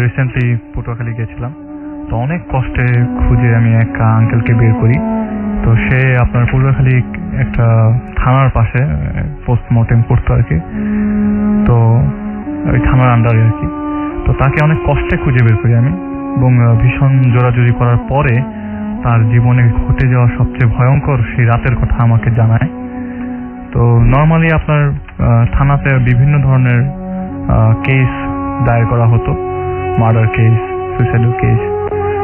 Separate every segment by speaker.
Speaker 1: Recently Patuakhali গেছিলাম, তো অনেক কষ্টে খুঁজে আমি এক আঙ্কেলকে বের করি। তো সে আপনার পটুয়াখালী একটা থানার পাশে পোস্টমর্টেম করতো আর কি, তো ওই থানার আন্ডারে আর কি। তো তাকে অনেক কষ্টে খুঁজে বের করি আমি, এবং ভীষণ জোরাজুরি করার পরে তার জীবনে ঘটে যাওয়া সবচেয়ে ভয়ঙ্কর সেই রাতের কথা আমাকে জানায়। তো নর্মালি আপনার থানাতে বিভিন্ন ধরনের কেস দায়ের করা হতো, মার্ডার কেস, সুইসাইডাল কেস,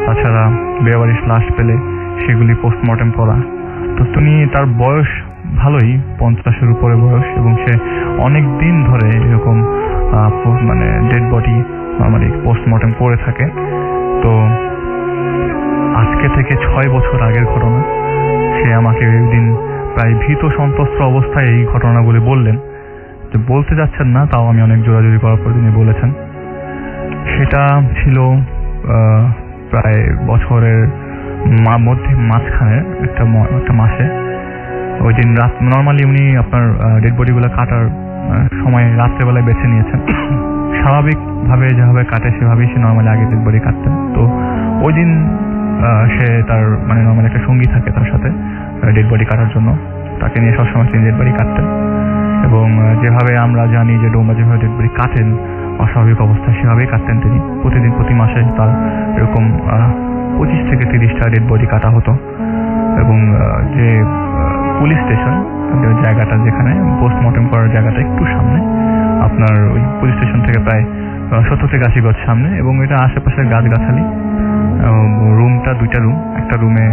Speaker 1: তাছাড়া বেওয়ারিশ লাশ পেলে সেগুলি পোস্টমর্টেম করা। তো তার বয়স ভালোই, 50-এর উপরে বয়স, এবং সে অনেক দিন ধরে এরকম মানে ডেড বডি নর্মালি পোস্টমর্টেম করে থাকে। তো আজকে থেকে 6 বছর আগের ঘটনা। সে আমাকে ওই দিন প্রায় ভীত সন্ত্রস্ত অবস্থায় এই ঘটনাগুলি বললেন, যে বলতে যাচ্ছেন না, তাও আমি অনেক জোরাজুরি করার পর তিনি বলেছেন। সেটা ছিল প্রায় বছরের মাঝখানে একটা মাসে। ওই দিন রাত নর্মালি উনি আপনার ডেড বডিগুলো কাটার সময় রাত্রেবেলায় বেছে নিয়েছেন। স্বাভাবিকভাবে যেভাবে কাটে সেভাবেই সে নর্মালি আগে ডেড বডি কাটতেন। তো ওই দিন সে তার মানে নর্মালি একটা সঙ্গী থাকে তার সাথে ডেড বডি কাটার জন্য, তাকে নিয়ে সবসময় তিনি ডেড বডি কাটতেন। এবং যেভাবে আমরা জানি যে ডোমরা যেভাবে ডেড বডি কাটেন অস্বাভাবিক অবস্থায়, সেভাবেই কাটতেন তিনি। প্রতিদিন প্রতি মাসে তার এরকম 25 থেকে 30টা ডেড বডি কাটা হতো। এবং যে পুলিশ স্টেশন জায়গাটা, যেখানে পোস্টমর্টেম করার জায়গাটা একটু সামনে, আপনার ওই পুলিশ স্টেশন থেকে প্রায় 70 থেকে 80 গজ সামনে, এবং এটা আশেপাশে গাছগাছালি। রুমটা 2টা রুম, একটা রুমে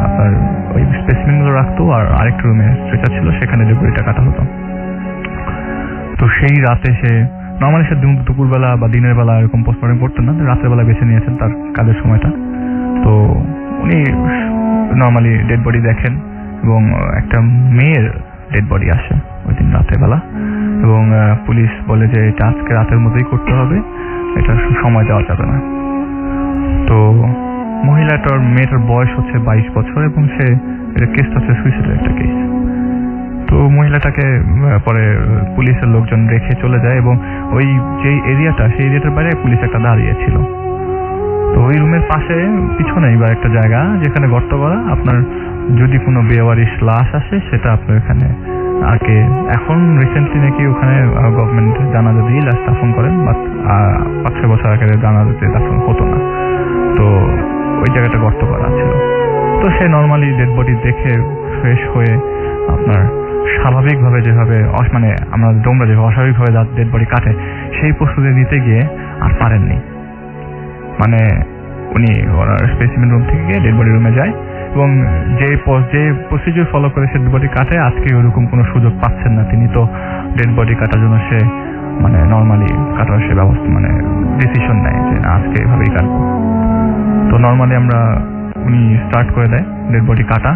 Speaker 1: আপনার ওই স্পেসিমেনগুলো রাখতো, আর আরেকটা রুমে স্ট্রেচার ছিল, সেখানে ডেড বডিটা কাটা হতো। তো সেই রাতে সে নর্মালি সে দুপুরবেলা বা দিনের বেলা এরকম পোস্টমর্টেম করতেন না, রাতের বেলা বেছে নিয়েছেন তার কাজের সময়টা। তো উনি নর্মালি ডেড বডি দেখেন, এবং একটা মেয়ের ডেড বডি আসে ওই দিন রাতের বেলা, এবং পুলিশ বলে যে এটা আজকে রাতের মধ্যেই করতে হবে, এটা সময় দেওয়া যাবে না। তো মেয়েটার বয়স হচ্ছে 22 বছর, এবং সে কেসটা হচ্ছে সুইসাইডের একটা কেস। তো মহিলাটাকে পরে পুলিশের লোকজন রেখে চলে যায়, এবং ওই যে এরিয়াটা, সেই এরিয়াটার বাইরে পুলিশ একটা দাঁড়িয়েছিল। তো ওই রুমের পাশে পিছনেই বা একটা জায়গা যেখানে গর্ত করা, আপনার যদি কোনো বেওয়ারিশ লাশ আসে সেটা আপনার এখানে আগে, এখন রিসেন্টলি নাকি ওখানে গভর্নমেন্ট জানাজা দিয়ে লাশ দাফন করেন, বাট 5-6 বছর আগে জানাজাতে দাফন হতো না। তো ওই জায়গাটা গর্ত করা ছিল। তো সে নর্মালি ডেড বডি দেখে ফ্রেশ হয়ে আপনার স্বাভাবিকভাবে যেভাবে মানে আমরা ডোমরা যেভাবে অস্বাভাবিকভাবে ডেড বডি কাটে, সেই প্রস্তুতি নিতে গিয়ে আর পারেননি। মানে উনি ওনার স্পেসিমেন রুম থেকে গিয়ে ডেড বডি রুমে যায়, এবং যে প্রসিডিউর ফলো করে সে ডেড বডি কাটে, আজকে ওরকম কোনো সুযোগ পাচ্ছেন না তিনি। তো ডেড বডি কাটার জন্য সে মানে নর্মালি কাটার সে ব্যবস্থা মানে ডিসিশন নেয় যে না, আজকে এভাবেই কাটবো। তো নর্মালি উনি স্টার্ট করে দেয় ডেড বডি কাটা।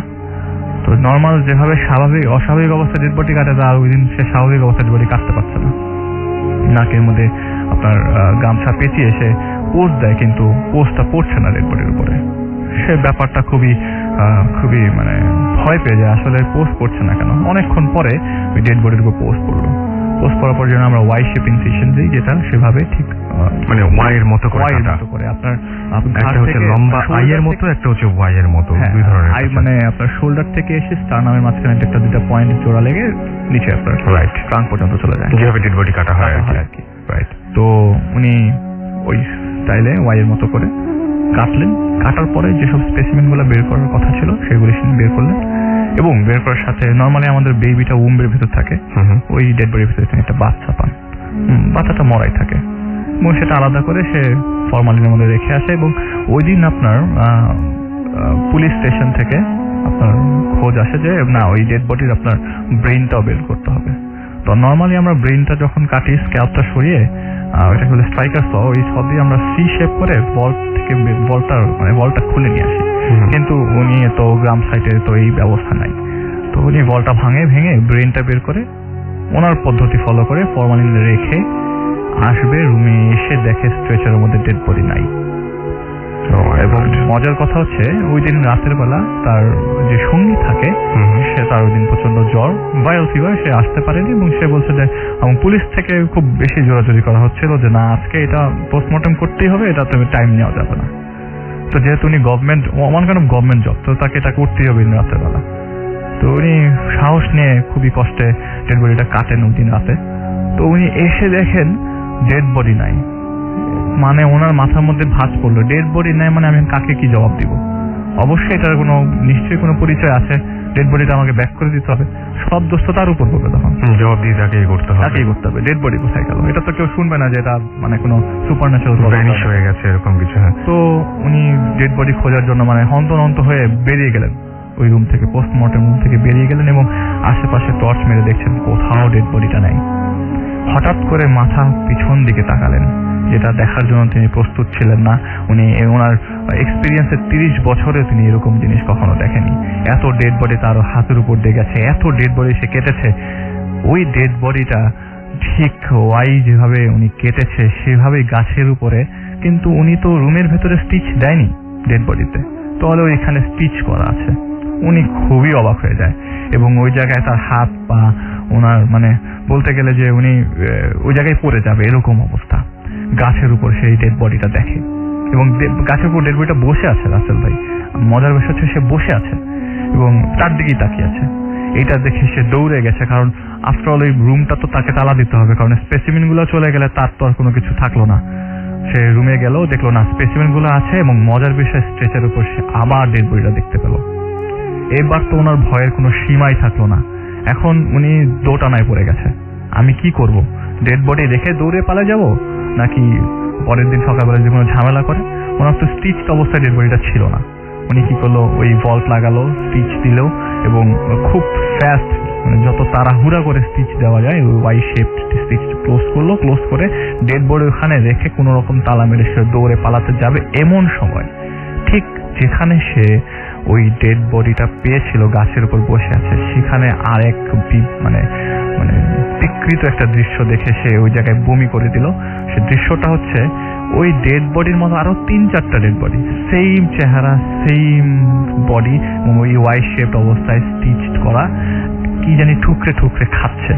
Speaker 1: তো নর্মাল যেভাবে অস্বাভাবিক অবস্থায় ডেড বডি কাটে, তা ওই দিন সে স্বাভাবিক অবস্থায় ডেড বডি কাটতে পারছে না। নাকের মধ্যে আপনার গামছা পেঁচিয়ে সে পোস্ট দেয়, কিন্তু পোস্টটা পড়ছে না ডেড বডির উপরে। সে ব্যাপারটা খুবই মানে ভয় পেয়ে যায়, আসলে পোস্ট পড়ছে না কেন। অনেকক্ষণ পরে ওই ডেড বডির উপর পোস্ট পড়লো। পোস্ট পড়ার পর যেন আমরা ওয়াই শেপ ইনসিশন দিই, যেটা সেভাবে ঠিক
Speaker 2: মানে ওয়াইয়ের মতো করে
Speaker 1: আপনার
Speaker 2: একটা হচ্ছে লম্বা আই এর মতো, একটা হচ্ছে ওয়াই এর মতো, দুই ধরনের।
Speaker 1: আই মানে আপনার শোল্ডার থেকে এসে স্টার্নামের মাঝখানে একটা 2টা পয়েন্ট জোড়া লেগে নিচে আপনার
Speaker 2: রাইট
Speaker 1: ট্রাঙ্ক পর্যন্ত চলে যায়,
Speaker 2: যেভাবে ডেড বডি কাটা হয় আর কি।
Speaker 1: রাইট। তো উনি ওই স্টাইলে ওয়াই এর মতো করে কাটলেন। কাটার পরে যেসব স্পেসিমেনগুলো বের করার কথা ছিল সেগুলি বের করলেন, এবং বের করার সাথে নর্মালি আমাদের বেবিটা উম্বের ভিতর থাকে, ওই ডেড বডির ভিতরে তিনি একটা বাচ্চা পান। বাচ্চাটা মরাই থাকে, এবং সেটা আলাদা করে সে ফরমালিনের মধ্যে রেখে আসে। এবং ওই দিন আপনার পুলিশ স্টেশন থেকে আপনার খোঁজ আসে যে না, ওই ডেড বডির আপনার ব্রেইনটাও বের করতে হবে। তো নর্মালি আমরা ব্রেইনটা যখন কাটি, স্ক্যাল্পটা সরিয়ে ওইটা হলো স্ট্রাইকার স, ওই স দিয়ে আমরা সি শেপ করে বলটা খুলে নিয়ে আসি। কিন্তু উনি তো গ্রাম সাইডে তো এই ব্যবস্থা নাই। তো উনি বলটা ভেঙে ব্রেইনটা বের করে ওনার পদ্ধতি ফলো করে ফরমালিন রেখে আসবে, রুমে এসে দেখে স্ট্রেচারের মধ্যে ডেড বডি নাই। এবং মজার কথা হচ্ছে ওই দিন রাতের বেলা তার যে সঙ্গী থাকে সে তার ওই দিন প্রচন্ড জ্বর, ভাইরাল ফিভার, সে আসতে পারেনি এবং সে বলছে যে পুলিশ থেকে খুব বেশি জোরাজোরি করা হচ্ছিল যে না আজকে এটা পোস্টমর্টম করতেই হবে, এটা তুমি টাইম নেওয়া যাবে না। তো যেহেতু উনি গভর্নমেন্ট জব, তো তাকে এটা করতেই হবে রাতের বেলা। তো উনি সাহস নিয়ে খুবই কষ্টে ডেড বডিটা কাটেন ওই দিন রাতে। তো উনি এসে দেখেন ডেড বডি নাই, মানে ওনার মাথার মধ্যে ভাঁজ পড়লো, ডেড বডি নাই মানে আমি কাকে কি জবাব দিব? অবশ্যই এটার নিশ্চয়ই কোনো পরিচয় আছে, ডেড বডিটা আমাকে ব্যাক করে দিতে হবে, সব দোষ তার উপর পড়বে, তখন
Speaker 2: জবাব দিয়ে তাকেই করতে হবে।
Speaker 1: ডেড বডি কোথায় গেল? এটা তো কেউ শুনবে না যে এটা মানে কোনো সুপার ন্যাচারাল
Speaker 2: ভ্যানিশ হয়ে গেছে এরকম কিছু।
Speaker 1: তো উনি ডেড বডি খোঁজার জন্য মানে হন্তদন্ত হয়ে বেরিয়ে গেলেন ওই রুম থেকে, পোস্টমর্টম রুম থেকে বেরিয়ে গেলেন এবং আশেপাশে টর্চ মেরে দেখছেন কোথাও ডেড বডিটা নাই। হঠাৎ করে মাথা পিছন দিকে তাকালেন, যেটা দেখার জন্য তিনি প্রস্তুত ছিলেন না। উনি ওনার এক্সপিরিয়েন্সের 30 বছরে তিনি এরকম জিনিস কখনো দেখেনি। এত ডেড বডি তার হাতের উপর দিয়ে গেছে, এত ডেড বডি সে কেটেছে। ওই ডেড বডিটা ঠিক ওয়াই যেভাবে উনি কেটেছে সেভাবেই গাছের উপরে, কিন্তু উনি তো রুমের ভেতরে স্টিচ দেয়নি ডেড বডিতে, তাহলে ওইখানে স্টিচ করা আছে। উনি খুবই অবাক হয়ে যায় এবং ওই জায়গায় তার হাত পা ওনার মানে বলতে গেলে যে উনি ওই জায়গায় পড়ে যাবে এরকম অবস্থা। গাছের উপর সেই ডেড বডিটা দেখে এবং গাছের উপর ডেড বডিটা বসে আছে রাসেল ভাই। মজার বিষয় হচ্ছে সে বসে আছে এবং চারদিকেই তাকিয়ে আছে। এইটা দেখে সে দৌড়ে গেছে, কারণ আফটার অল ওই রুমটা তো তাকে তালা দিতে হবে, কারণ স্পেসিমেন গুলো চলে গেলে তার তো আর কোনো কিছু থাকলো না। সে রুমে গেল, দেখলো না স্পেসিমেন গুলো আছে এবং মজার বিষয় স্ট্রেচার উপর সে আবার ডেড বডিটা দেখতে পেল। এবার তো ওনার ভয়ের কোনো সীমাই থাকলো না, এখন উনি দোটানায় পড়ে গেছে। আমি কি করব? ডেড বডি রেখে দৌড়ে পালা যাব নাকি পরের দিন সকালবেলা যে কোনো ঝামেলা করে? ওনার তো স্টিচ অবস্থায় ডেড বডিটা ছিল না। উনি কি করলো, ওই ভল্ট লাগালো, স্টিচ দিল এবং খুব ফাস্ট মানে যত তাড়াহুড়া করে স্টিচ দেওয়া যায় ওই ওয়াই শেপ স্টিচ ক্লোজ করলো। ক্লোজ করে ডেড বডি ওখানে রেখে কোনো রকম তালা মেরে সে দৌড়ে পালাতে যাবে, এমন সময় ঠিক যেখানে সে ওই ডেড বডিটা পেয়েছিল গাছের উপর বসে আছে, সেখানে আরেক মানে মানে বিকৃত একটা দৃশ্য দেখে সে ওই জায়গায় বমি করে দিল। সে দৃশ্যটা হচ্ছে ওই ডেড বডির মতো আরো 3-4টা ডেড বডি, সেম চেহারা, সেম বডি এবং ওই ওয়াই শেপ অবস্থায় স্টিচ করা, কি জানি ঠুকরে ঠুকরে খাচ্ছে।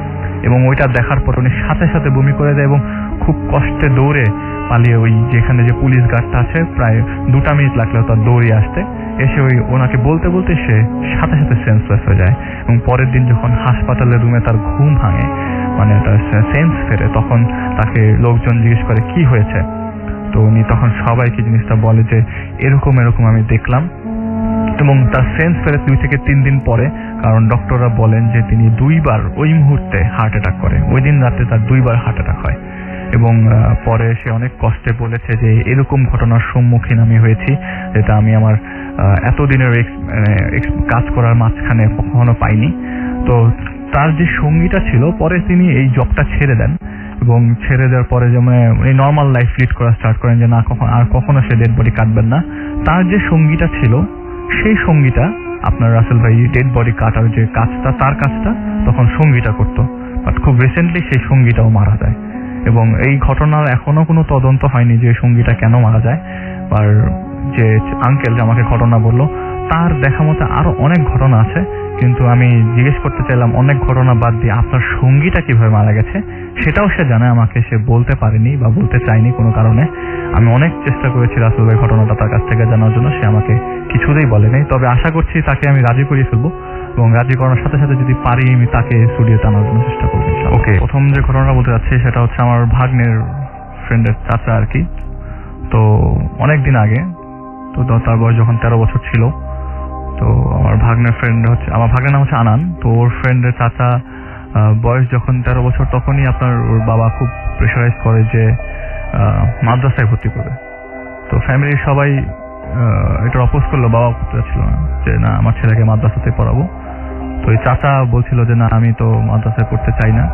Speaker 1: এবং ওইটা দেখার পর উনি সাথে সাথে বমি করে দেয় এবং খুব কষ্টে দৌড়ে পালিয়ে ওই যেখানে যে পুলিশ গার্ডটা আছে, প্রায় 2 মিনিট লাগলো তার দৌড়িয়ে আসতে, এসে ওই ওনাকে বলতে বলতে সে সাথে সাথে সেন্সলেস হয়ে যায়। এবং পরের দিন যখন হাসপাতালের রুমে তার ঘুম ভাঙে, মানে তার সেন্স ফেরে, তখন তাকে লোকজন জিজ্ঞেস করে কি হয়েছে। তো উনি তখন সবাইকে জিনিসটা বলে যে এরকম আমি দেখলাম। এবং তার সেন্স ফেরে 2 থেকে 3 দিন পরে, কারণ ডক্টররা বলেন যে তিনি 2বার ওই মুহূর্তে হার্ট অ্যাটাক করে। ওই দিন রাতে তার 2বার হার্ট অ্যাটাক হয় এবং পরে সে অনেক কষ্টে বলেছে যে এরকম ঘটনার সম্মুখীন আমি হয়েছি, যেটা আমি আমার এতদিনের কাজ করার মাঝখানে কখনো পাইনি। তো তার যে সঙ্গীটা ছিল, পরে তিনি এই জবটা ছেড়ে দেন এবং ছেড়ে দেওয়ার পরে যেমন এই নর্মাল লাইফ লিড করা স্টার্ট করেন, যে না কখনো সে ডেড বডি কাটবেন না। তার যে সঙ্গীটা ছিল সেই সঙ্গীটা আপনার রাসেল ভাই ডেড বডি কাটার যে কাজটা, তার কাজটা তখন সঙ্গীটা করতো, বাট খুব রিসেন্টলি সেই সঙ্গীটাও মারা যায়। এবং এই ঘটনার এখনো কোনো তদন্ত হয়নি যে সঙ্গীটা কেন মারা যায়। আর যে আঙ্কেল যে আমাকে ঘটনা বললো, তার দেখা মতো আরো অনেক ঘটনা আছে, কিন্তু আমি জিজ্ঞেস করতে চাইলাম অনেক ঘটনা বাদ দিয়ে আপনার সঙ্গীটা কিভাবে মারা গেছে সেটাও সে জানে, আমাকে সে বলতে পারেনি বা বলতে চায়নি কোনো কারণে। আমি অনেক চেষ্টা করেছি রাসেল ভাই ঘটনাটা তার কাছ থেকে জানার জন্য, সে আমাকে কিছুতেই বলেনি। তবে আশা করছি তাকে আমি রাজি করিয়ে ফেলবো এবং রাজি করানোর সাথে সাথে যদি পারি আমি তাকে স্টুডিওতে আনার জন্য চেষ্টা করবো। ওকে, প্রথম যে ঘটনাটা বলতে যাচ্ছি সেটা হচ্ছে আমার ভাগ্নের ফ্রেন্ডের চাচা আর কি। তো অনেক দিন আগে, তো তার বয়স যখন 13 বছর ছিল, তো আমার ভাগ্নের ফ্রেন্ড হচ্ছে, আমার ভাগ্নের নাম হচ্ছে আনান। তো ওর ফ্রেন্ডের চাচা বয়স যখন 13 বছর, তখনই আপনার ওর বাবা খুব প্রেশারাইজ করে যে মাদ্রাসায় ভর্তি করবে। তো ফ্যামিলির সবাই এটা অপোজ করলো, বাবা করতে চাচ্ছিল না যে না আমার ছেলেকে মাদ্রাসাতে পড়াবো। তো এই চাচা বলছিল যে না আমি তো মাদ্রাসায় পড়তে চাই না,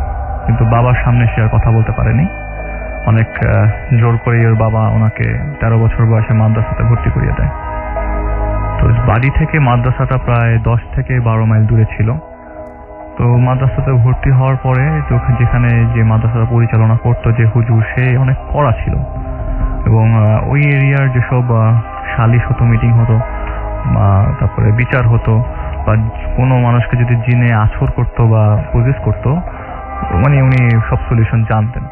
Speaker 1: কিন্তু বাবার সামনে সে আর কথা বলতে পারেনি। অনেক জোর করে ওর বাবা ওনাকে 13 বছর বয়সে মাদ্রাসাতে ভর্তি করিয়ে দেয়। তো বাড়ি থেকে মাদ্রাসাটা প্রায় 10 থেকে 12 মাইল দূরে ছিল। তো মাদ্রাসাতে ভর্তি হওয়ার পরে যেখানে যে মাদ্রাসাটা পরিচালনা করতো যে হুজুর, সে অনেক কড়া ছিল এবং ওই এরিয়ার যেসব সালিশ হতো, মিটিং হতো, তারপরে বিচার হতো, বা কোনো মানুষকে যদি জিনে আছর করতো বা পজেস করতো, মানে উনি সব সলিউশন জানতেন।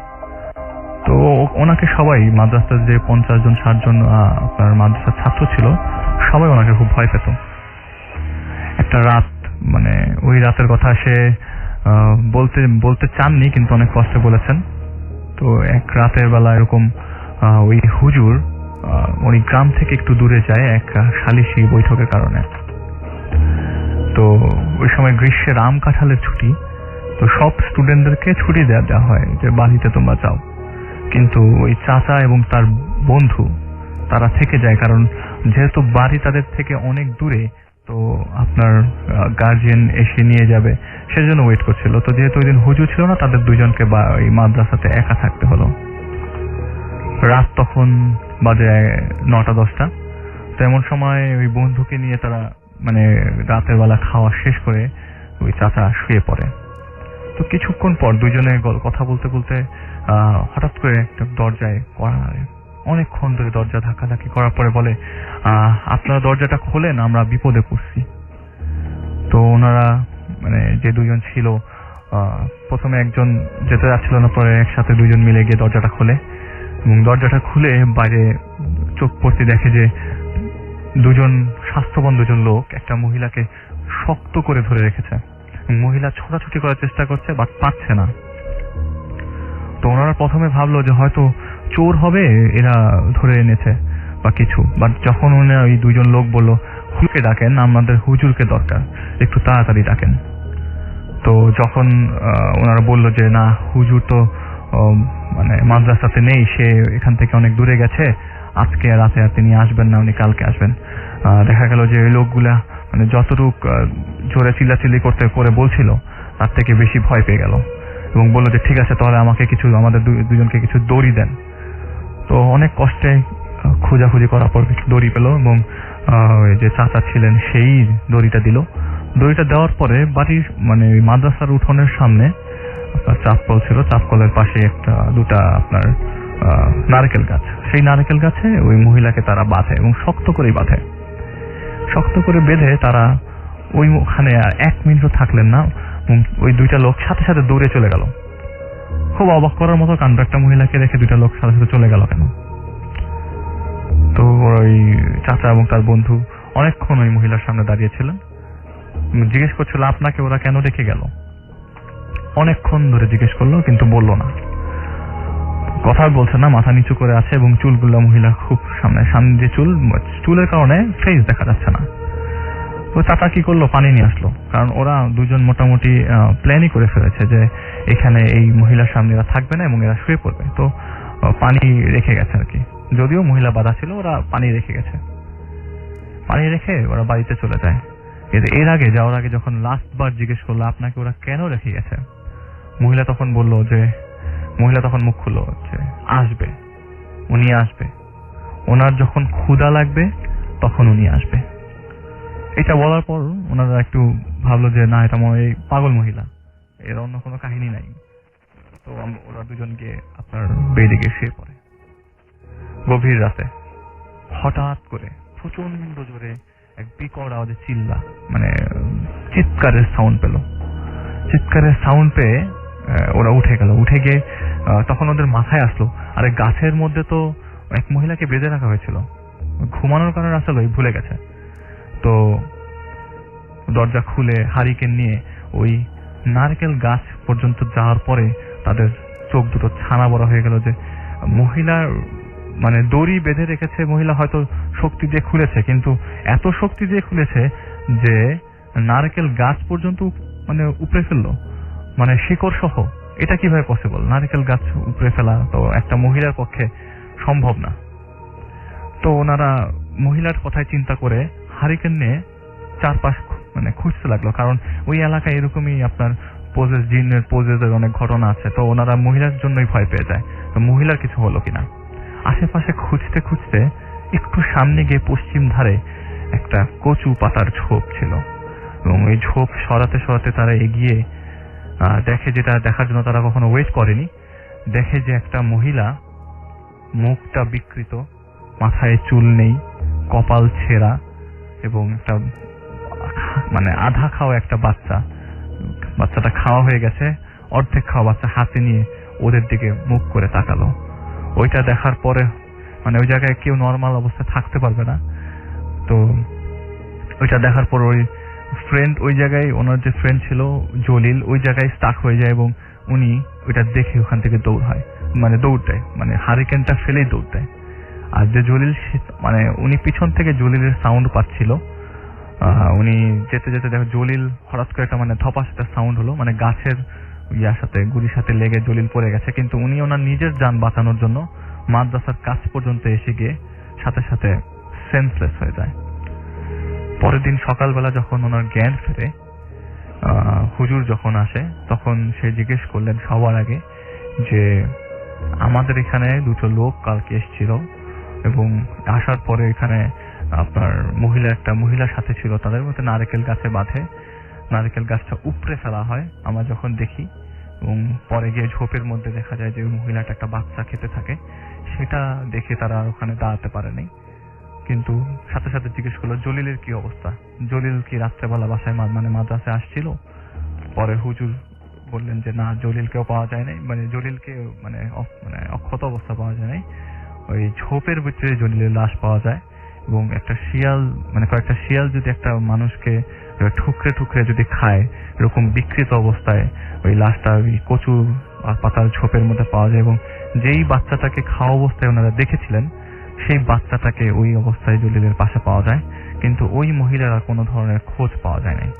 Speaker 1: তো ওনাকে সবাই মাদ্রাসার যে 50 জন 60 জন আপনার মাদ্রাসার ছাত্র ছিল, সবাই ওনাকে খুব ভয় পেত। একটা রাত, মানে ওই রাতের কথা সে বলতে চাননি, কিন্তু অনেক কষ্টে বলেছেন। তো এক রাতের বেলা এরকম ওই হুজুর উনি গ্রাম থেকে একটু দূরে যায় এক সালিশি বৈঠকের কারণে। তো ওই সময় গ্রীষ্মের আম কাঁঠালের ছুটি, তো সব স্টুডেন্টদেরকে ছুটি দেওয়া হয় যে বাড়িতে তোমরা যাও, কিন্তু ওই চাচা এবং তার বন্ধু তারা থেকে যায়, কারণ যেহেতু বাড়ি তাদের থেকে অনেক দূরে, তো আপনার গার্জিয়ান এসে নিয়ে যাবে, সেজন্য ওয়েট করছিল। তো যেহেতু ওই দিন হুজুর ছিল না, তাদের দুজনকে এই মাদ্রাসাতে একা থাকতে হলো। রাত তখন বাজে 9টা-10টা। তো এমন সময় ওই বন্ধুকে নিয়ে তারা মানে রাতের বেলা খাওয়া শেষ করে ওই চাচা শুয়ে পড়ে। তো কিছুক্ষণ পর দুজনে কথা বলতে বলতে হঠাৎ করে একটা দরজায় কড়া নাড়ে। অনেকক্ষণ ধরে দরজা ধাক্কাধাক্কি করার পরে বলে, আপনারা দরজাটা খোলেন, আমরা বিপদে পড়ছি। তো ওনারা মানে যে দুজন ছিল, প্রথমে একজন যেতে যাচ্ছিল না, পরে একসাথে দুজন মিলে গিয়ে দরজাটা খোলে, এবং দরজাটা খুলে বাইরে চোখ পড়তে দেখে যে দুজন স্বাস্থ্যবান দুজন লোক একটা মহিলাকে শক্ত করে ধরে রেখেছে। মহিলা ছোটাছুটি করার চেষ্টা করছে, বাট পারছে না। তো ওনারা প্রথমে ভাবলো যে হয়তো চোর হবে, এরা ধরে এনেছে বা কিছু, বাট যখন ওনারা ওই দুজন লোক বললো হুজুরকে ডাকেন, আমাদের হুজুরকে দরকার, একটু তাড়াতাড়ি ডাকেন। তো যখন ওনারা বললো যে না, হুজুর তো মানে মাদ্রাসাতে নেই, সে এখান থেকে অনেক দূরে গেছে, আজকে রাতে আর তিনি আসবেন না, উনি কালকে আসবেন। দেখা গেল যে ওই লোকগুলা মানে যতটুক জোরে চিল্লাচিল্লি করে বলছিল, তার থেকে বেশি ভয় পেয়ে গেল এবং বললো যে ঠিক আছে, তাহলে আমাকে কিছু, আমাদের দুজনকে কিছু দড়ি দেন। তো অনেক কষ্টে খোঁজাখুঁজি করার পর কিছু দড়ি পেল, এবং যে চাচা ছিলেন সেই দড়িটা দিল। দড়িটা দেওয়ার পরে বাড়ির মানে মাদ্রাসার উঠোনের সামনে আপনার চাপকল ছিল, চাপকলের পাশে দুটা আপনার নারকেল গাছ, সেই নারকেল গাছে ওই মহিলাকে তারা বাঁধে এবং শক্ত করেই বাঁধে। শক্ত করে বেঁধে তারা ওইখানে 1 মিনিটও থাকলেন না, ওই দুইটা লোক সাথে সাথে দৌড়ে চলে গেল। খুব অবাক করার মতো কাণ্ড, একটা মহিলাকে রেখে দুইটা লোক সাথে সাথে চলে গেল কেন? তো ওই চাচা এবং তার বন্ধু অনেকক্ষণ ওই মহিলার সামনে দাঁড়িয়েছিলেন, জিজ্ঞেস করছিল আপনাকে ওরা কেন রেখে গেল। অনেকক্ষণ ধরে জিজ্ঞেস করলো, কিন্তু বললো না, কথা বলছে না, মাথা নিচু করে আছে, এবং চুলগুলা মহিলা খুব সামনে যে চুলের কারণে ফেস দেখা যাচ্ছে না। তো চাচা কি করলো, পানি নিয়ে আসলো, কারণ ওরা দুজন মোটামুটি প্ল্যানই করে ফেলেছে যে এখানে এই মহিলার সামনে এরা থাকবে না এবং এরা শুয়ে পড়বে। তো পানি রেখে গেছে আর কি, যদিও মহিলা বাধা ছিল, ওরা পানি রেখে গেছে। পানি রেখে ওরা বাড়িতে চলে যায়। এর আগে যাওয়ার আগে যখন লাস্ট বার জিজ্ঞেস করলো আপনাকে ওরা কেন রেখে গেছে, মহিলা তখন মুখ খুললো যে আসবে, উনি আসবে, ওনার যখন ক্ষুধা লাগবে তখন উনি আসবে। এটা বলার পর ওনারা একটু ভাবলো যে না, এটা মনে হয় পাগল মহিলা, এর অন্য কোনো কাহিনী নাই। তো ওরা দুজন গিয়ে আপনার বেডে গিয়ে শুয়ে পড়ে। গভীর রাতে হঠাৎ করে প্রচন্ড জোরে এক বিকট আওয়াজে মানে চিৎকারের সাউন্ড পেল। চিৎকারের সাউন্ড পেয়ে ওরা উঠে গিয়ে তখন ওদের মাথায় আসলো, আরে গাছের মধ্যে তো এক মহিলাকে বেঁধে রাখা হয়েছিল, ঘুমানোর কারণে আসলে ভুলে গেছে। তো দরজা খুলে হারিকেন নিয়ে ওই নারকেল গাছ পর্যন্ত যাওয়ার পরে তাদের চোখ দুটো ছানা বড় হয়ে গেল যে মহিলার মানে দড়ি বেঁধে রেখেছে, মহিলা হয়তো শক্তি দিয়ে খুলেছে, কিন্তু এত শক্তি দিয়ে খুলেছে যে নারকেল গাছ পর্যন্ত মানে উপড়ে ফেললো, মানে শিকড় সহ। এটা কিভাবে পসিবল? নারকেল গাছ উপড়ে ফেলা তো একটা মহিলার পক্ষে সম্ভব না। তো ওনারা মহিলার কথায় চিন্তা করে হারিকেন নিয়ে চারপাশ মানে খুঁজতে লাগলো, কারণ ওই এলাকায় এরকমই আপনার জিনের পোজেসের অনেক ঘটনা আছে। তো ওনারা মহিলার জন্যই ভয় পেয়ে যায়, তো মহিলার কিছু হলো কিনা। আশেপাশে খুঁজতে খুঁজতে একটু সামনে গিয়ে পশ্চিম ধারে একটা কচু পাতার ঝোপ ছিল, এবং ওই ঝোপ সরাতে সরাতে তারা এগিয়ে দেখে, যেটা দেখার জন্য তারা কখনো ওয়েট করেনি, দেখে যে একটা মহিলা, মুখটা বিকৃত, মাথায় চুল নেই, কপাল ছেঁড়া এবং একটা মানে আধা খাওয়া একটা বাচ্চাটা খাওয়া হয়ে গেছে, অর্ধেক খাওয়া বাচ্চা হাতে নিয়ে ওদের দিকে মুখ করে তাকালো। ওইটা দেখার পরে মানে ওই জায়গায় কেউ নর্মাল অবস্থায় থাকতে পারবে না। তো ওইটা দেখার পর ওই ফ্রেন্ড, ওই জায়গায় ওনার যে ফ্রেন্ড ছিল জলিল, ওই জায়গায় স্টাক হয়ে যায় এবং উনি ওইটা দেখে ওখান থেকে দৌড় দেয়, মানে হারিকেনটা ফেলেই দৌড় দেয়। আর যে জলিল মানে উনি পিছন থেকে জলিলের সাউন্ড পাচ্ছিল, উনি যেতে যেতে দেখো জলিল হঠাৎ করে একটা মানে ধপাস একটা সাউন্ড হলো, মানে গাছের গুড়ির সাথে লেগে জলিল পড়ে গেছে। কিন্তু উনি ওনার নিজের যান বাঁচানোর জন্য মাদ্রাসার কাছ পর্যন্ত এসে গিয়ে সাথে সাথে সেন্সলেস হয়ে যায়। পরের দিন সকালবেলা যখন ওনার জ্ঞান ফেরে, হুজুর যখন আসে তখন সে জিজ্ঞেস করলেন সবার আগে যে আমাদের এখানে দুটো লোক কালকে এসেছিল এবং আসার পরে এখানে আপনার একটা মহিলার সাথে ছিল, তাদের মধ্যে নারকেল গাছে বাঁধে, নারকেল গাছটা উপড়ে ফেলা হয় আমরা যখন দেখি, এবং পরে গিয়ে ঝোপের মধ্যে দেখা যায় যে ওই মহিলাটা একটা বাচ্চা খেতে থাকে। সেটা দেখে তারা ওখানে দাঁড়াতে পারেনি। কিন্তু সাথে সাথে জিজ্ঞেস করলো জলিলের কি অবস্থা, জলিল কি রাত্রেবেলা বাসায় মানে মাদ্রাসায় আসছিল? পরে হুজুর বললেন যে না, জলিলকেও পাওয়া যায় নাই, মানে জলিলকে মানে অক্ষত অবস্থা পাওয়া যায় নাই, ওই ঝোপের ভিতরে জলিলের লাশ পাওয়া যায়। এবং একটা শিয়াল মানে কয়েকটা শিয়াল যদি একটা মানুষকে ঠুকরে ঠুকরে যদি খায়, এরকম বিকৃত অবস্থায় ওই লাশটা ওই কচু পাতার ঝোপের মধ্যে পাওয়া যায়। এবং যেই বাচ্চাটাকে খাওয়া অবস্থায় ওনারা দেখেছিলেন সেই বাচ্চাটাকে ওই অবস্থায় জলিলের পাশে পাওয়া যায়, কিন্তু ওই মহিলার আর কোনো ধরনের খোঁজ পাওয়া যায় নাই।